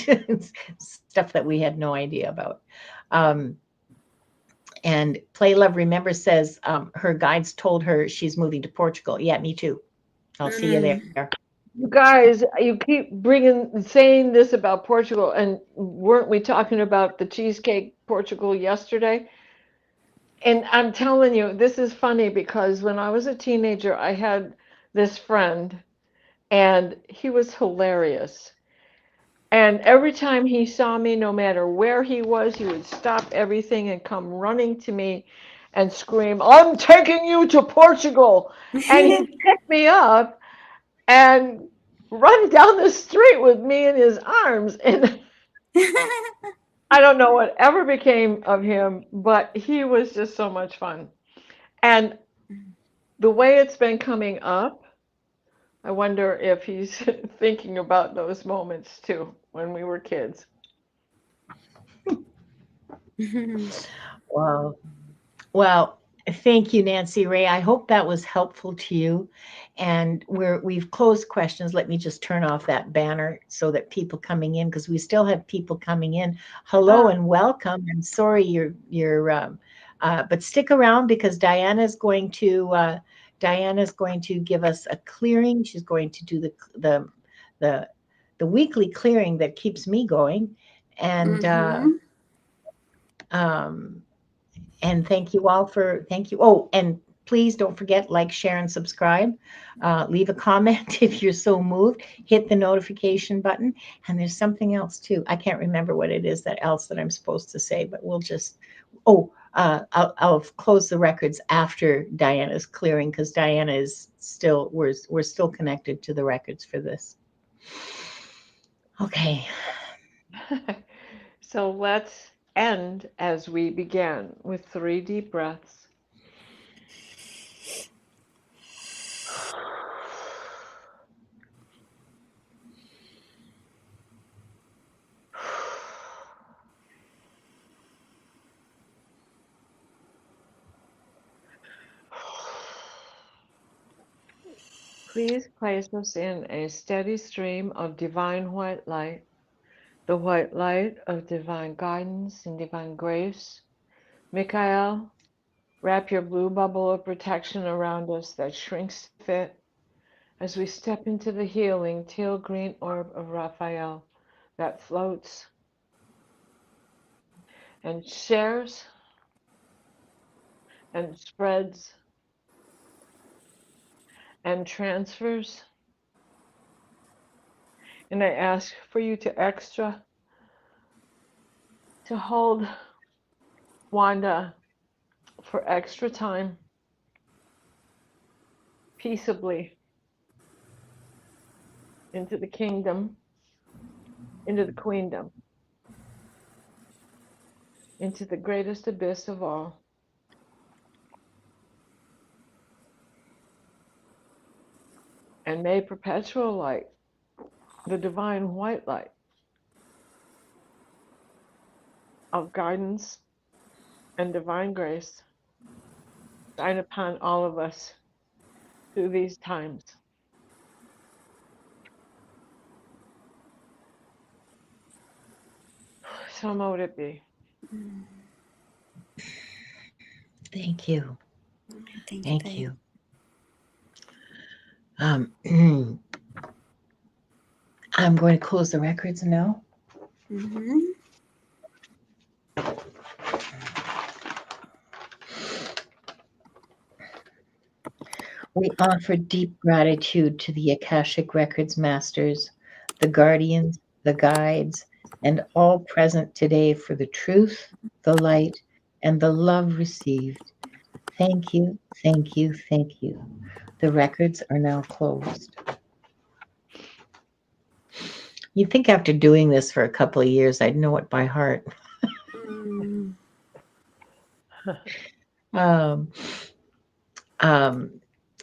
stuff that we had no idea about. Um, And Play Love Remember says her guides told her she's moving to Portugal. Yeah, me too. I'll see you there. You guys, you keep saying this about Portugal, and weren't we talking about the cheesecake Portugal yesterday? And I'm telling you, this is funny because when I was a teenager, I had this friend and he was hilarious. And every time he saw me, no matter where he was, he would stop everything and come running to me and scream, I'm taking you to Portugal. And he'd pick me up and run down the street with me in his arms. And I don't know what ever became of him, but he was just so much fun. And the way it's been coming up, I wonder if he's thinking about those moments too when we were kids. Wow. Well, thank you, Nancy Ray. I hope that was helpful to you. And we've closed questions. Let me just turn off that banner so that people coming in, because we still have people coming in. Hello and welcome. I'm sorry but stick around because Diana's going to give us a clearing. She's going to do the weekly clearing that keeps me going. And and thank you all thank you. Oh, and please don't forget, like, share, and subscribe. Leave a comment if you're so moved. Hit the notification button. And there's something else too. I can't remember what it is that I'm supposed to say, but we'll just, I'll close the records after Diana's clearing because Diana is still, we're still connected to the records for this. Okay. So let's end as we began with 3 deep breaths. Please place us in a steady stream of divine white light, the white light of divine guidance and divine grace. Michael, wrap your blue bubble of protection around us that shrinks to fit as we step into the healing teal green orb of Raphael that floats and shares and spreads and transfers. And I ask for you to hold Wanda for extra time, peaceably, into the kingdom, into the queendom, into the greatest abyss of all. And may perpetual light, the divine white light of guidance and divine grace, shine upon all of us through these times. So mote it be. Thank you. Thank you. I'm going to close the records now. We offer deep gratitude to the Akashic Records masters, the guardians, the guides, and all present today for the truth, the light, and the love received. Thank you, thank you, thank you. The records are now closed. You'd think after doing this for a couple of years, I'd know it by heart.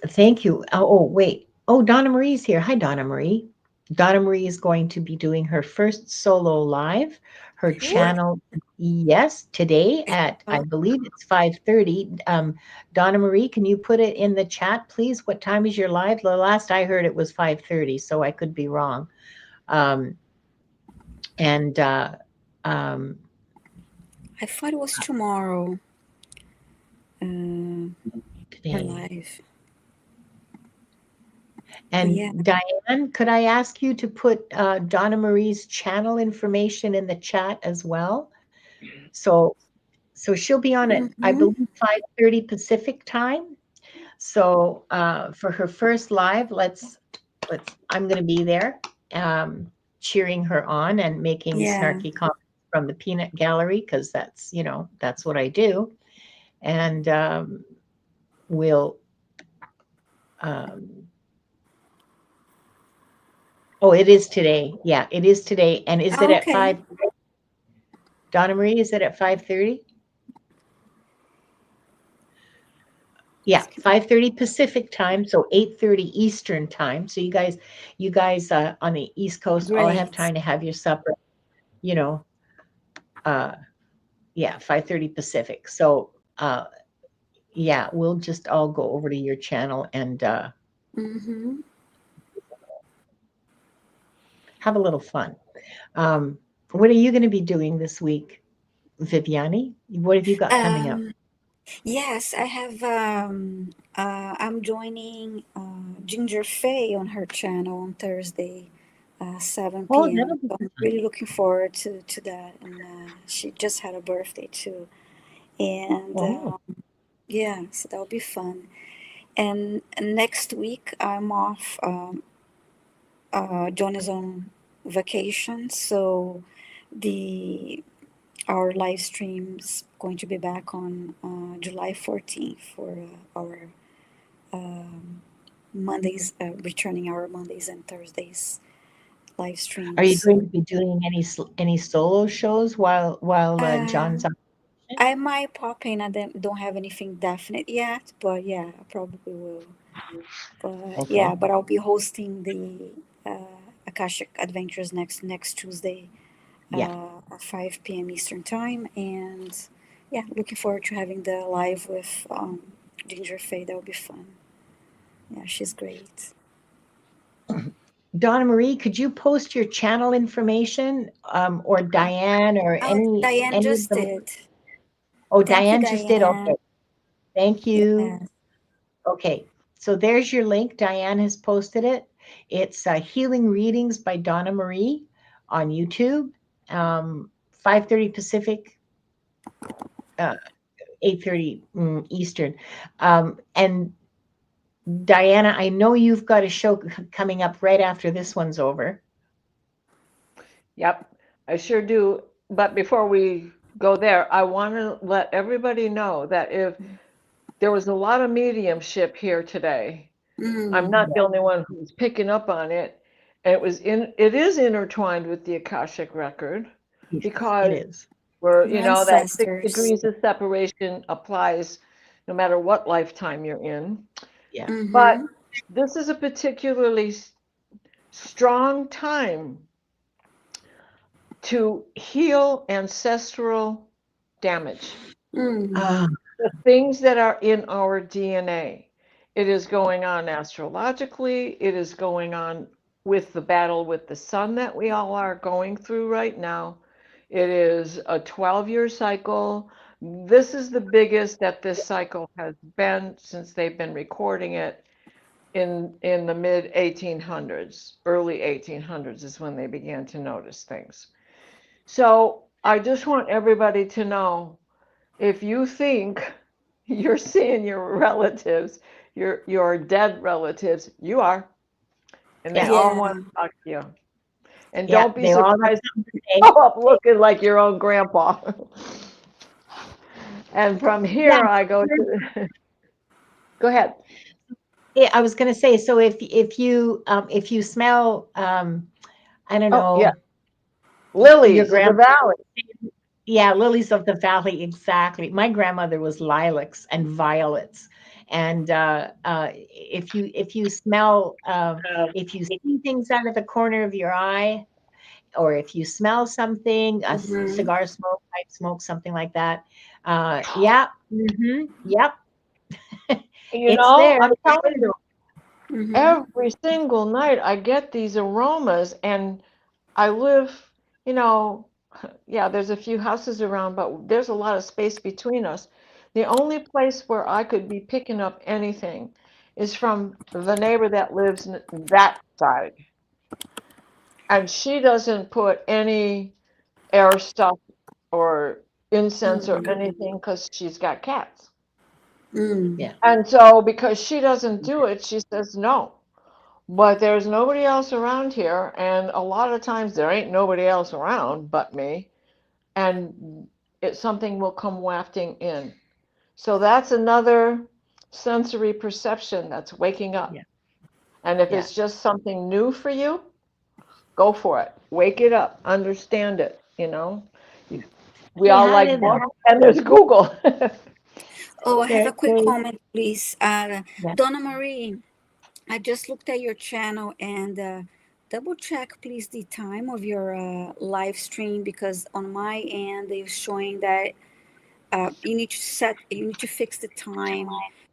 Thank you. Oh, wait. Oh, Donna Marie's here. Hi, Donna Marie. Donna Marie is going to be doing her first solo live. Her channel, yes, today at, I believe it's 5:30. Donna Marie, can you put it in the chat, please? What time is your live? The last I heard it was 5:30, so I could be wrong. I thought it was tomorrow. Today. Live. And yeah. Diane, could I ask you to put Donna Marie's channel information in the chat as well? So So she'll be on at, I Mhm. believe, 5:30 Pacific time. So for her first live, I'm going to be there, cheering her on and making Yeah. snarky comments from the peanut gallery, because that's what I do. And we'll. Oh, it is today. Yeah, it is today. And is it at Okay. 5? Donna Marie, is it at 5:30? Yeah, 5:30 Pacific time, so 8:30 Eastern time. So you guys on the East Coast all have Great. time to have your supper, you know. Yeah, 5:30 Pacific. So yeah, we'll just all go over to your channel and Mm-hmm. have a little fun. What are you going to be doing this week, Viviani? What have you got coming up? Yes, I have. I'm joining Ginger Faye on her channel on Thursday, 7 Oh, p.m. that'll be So I'm really looking forward to that. And she just had a birthday too. And oh, yeah, so that'll be fun. And next week I'm off. John is on vacation, so the our live stream's going to be back on July 14th for our um, Mondays, returning our Mondays and Thursdays live are you streams. going So to be doing any solo shows while John's uh, on? I might pop in. I don't have anything definite yet, but yeah, I probably will. But Okay. yeah, but I'll be hosting the Akashic Adventures next Tuesday Yeah. at 5 p.m. Eastern Time. And yeah, looking forward to having the live with Ginger Faye. That will be fun. Yeah, she's great. Donna Marie, could you post your channel information, or Diane, or Oh, Diane any of just them? did. Oh, Thank you, Diane just did. Okay. Diane. Thank you. Yes. Okay. So there's your link. Diane has posted it. It's Healing Readings by Donna Marie on YouTube. 5:30 Pacific, 8:30 Eastern. And Diana, I know you've got a show coming up right after this one's over. Yep, I sure do. But before we go there, I want to let everybody know that if there was a lot of mediumship here today, I'm not the only one who's picking up on it. And it is intertwined with the Akashic record It because is. that 6 Ancestors. degrees of separation applies no matter what lifetime you're in. Yeah. But Mm-hmm. this is a particularly strong time to heal ancestral damage. Mm. The things that are in our DNA. It is going on astrologically, it is going on with the battle with the sun that we all are going through right now. It is a 12-year cycle. This is the biggest that this cycle has been since they've been recording it in the mid 1800s. Early 1800s is when they began to notice things. So I just want everybody to know, if you think you're seeing your relatives, your dead relatives, you are, and they Yeah. all Yeah. want to talk to you. And Yeah. don't be They all got surprised something to to say. show up looking like your own grandpa. And from Yeah. here, I go to. Go ahead. Yeah, I was going to say, so if you smell, I don't Oh yeah, know, your lilies of the grandma, valley. yeah, lilies of the valley, exactly. My grandmother was lilacs and violets. And if you smell, if you see things out of the corner of your eye, or if you smell something, Mm-hmm. cigar smoke, pipe smoke, something like that, yeah, yep, it's there. I'm telling you, Mm-hmm. every single night I get these aromas, and I live, you know, yeah, there's a few houses around, but there's a lot of space between us. The only place where I could be picking up anything is from the neighbor that lives that side. And she doesn't put any air stuff or incense or Mm. anything because she's got cats. Mm. Yeah. And so because she doesn't do it, she says no. But there's nobody else around here, and a lot of times there ain't nobody else around but me, and something will come wafting in. So that's another sensory perception that's waking up. Yeah. And if Yeah. it's just something new for you, go for it. Wake it up. Understand it. We Say all hi like to them. books, and there's Google. Oh, I have a quick They- comment, please. yeah. Donna Marie, I just looked at your channel and double check, please, the time of your live stream, because on my end, they're showing that you need to fix the time,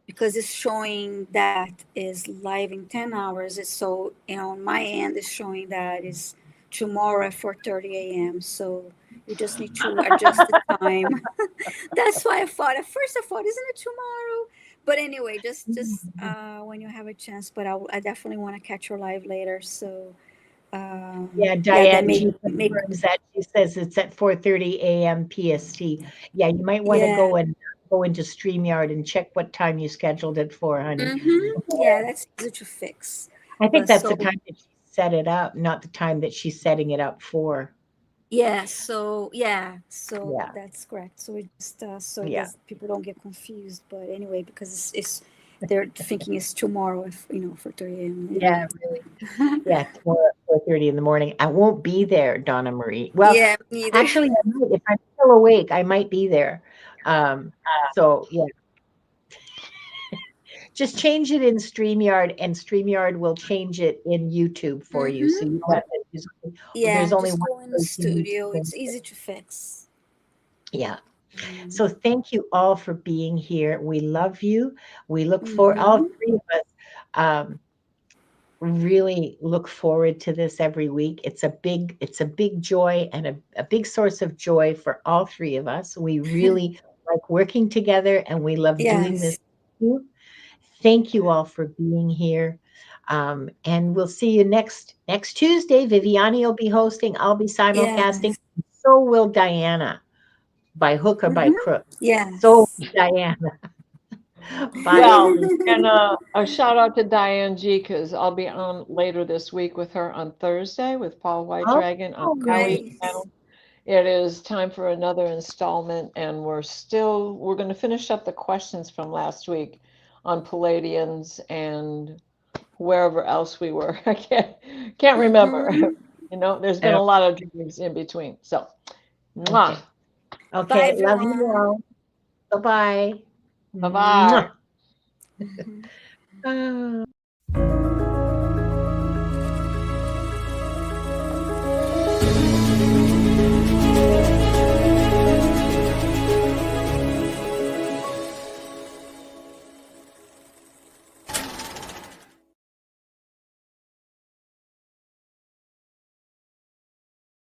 because it's showing that is live in 10 hours. So, on my end, it's showing that is tomorrow at 4:30 a.m. So you just need to adjust the time. That's why at first I thought, isn't it tomorrow? But anyway, just when you have a chance. But I definitely want to catch your live later. So Yeah, yeah, that Diane, she make confirms that. She says it's at 4:30 a.m. PST. Yeah, you might want to yeah. go into StreamYard and check what time you scheduled it for, honey. Yeah, that's easy to fix. I think But that's so the time that she set it up, not the time that she's setting it up for. yeah, so Yeah. that's correct. So it just Yeah. people don't get confused. But anyway, because it's they're thinking it's tomorrow, if for 3 a.m. Yeah, really. Yeah, tomorrow at 4:30 in the morning. I won't be there, Donna Marie. Well, Yeah, me neither. actually, I might. If I'm still awake, I might be there. So yeah, just change it in StreamYard, and StreamYard will change it in YouTube for you. So you don't have to use, Yeah, there's only just one go in the place you need to studio. change It's easy to fix. it. Yeah. So thank you all for being here. We love you. We look for all three of us. Really look forward to this every week. It's a big joy and a big source of joy for all three of us. We really like working together, and we love doing this Yes. with you. Thank you all for being here. And we'll see you next Tuesday. Viviani will be hosting. I'll be simulcasting. Yes. So will Diana, by hook or by crook. Yes. So will Diana. Bye. Well, and a shout out to Diane G, because I'll be on later this week with her on Thursday with Paul White Oh, Dragon on great. Cowie's channel. It is time for another installment, and we're going to finish up the questions from last week on Palladians and wherever else we were. I can't remember. There's been a lot of dreams in between. So, mwah. Okay. Bye, Love you everyone. all. Bye-bye. Bye-bye. Mwah.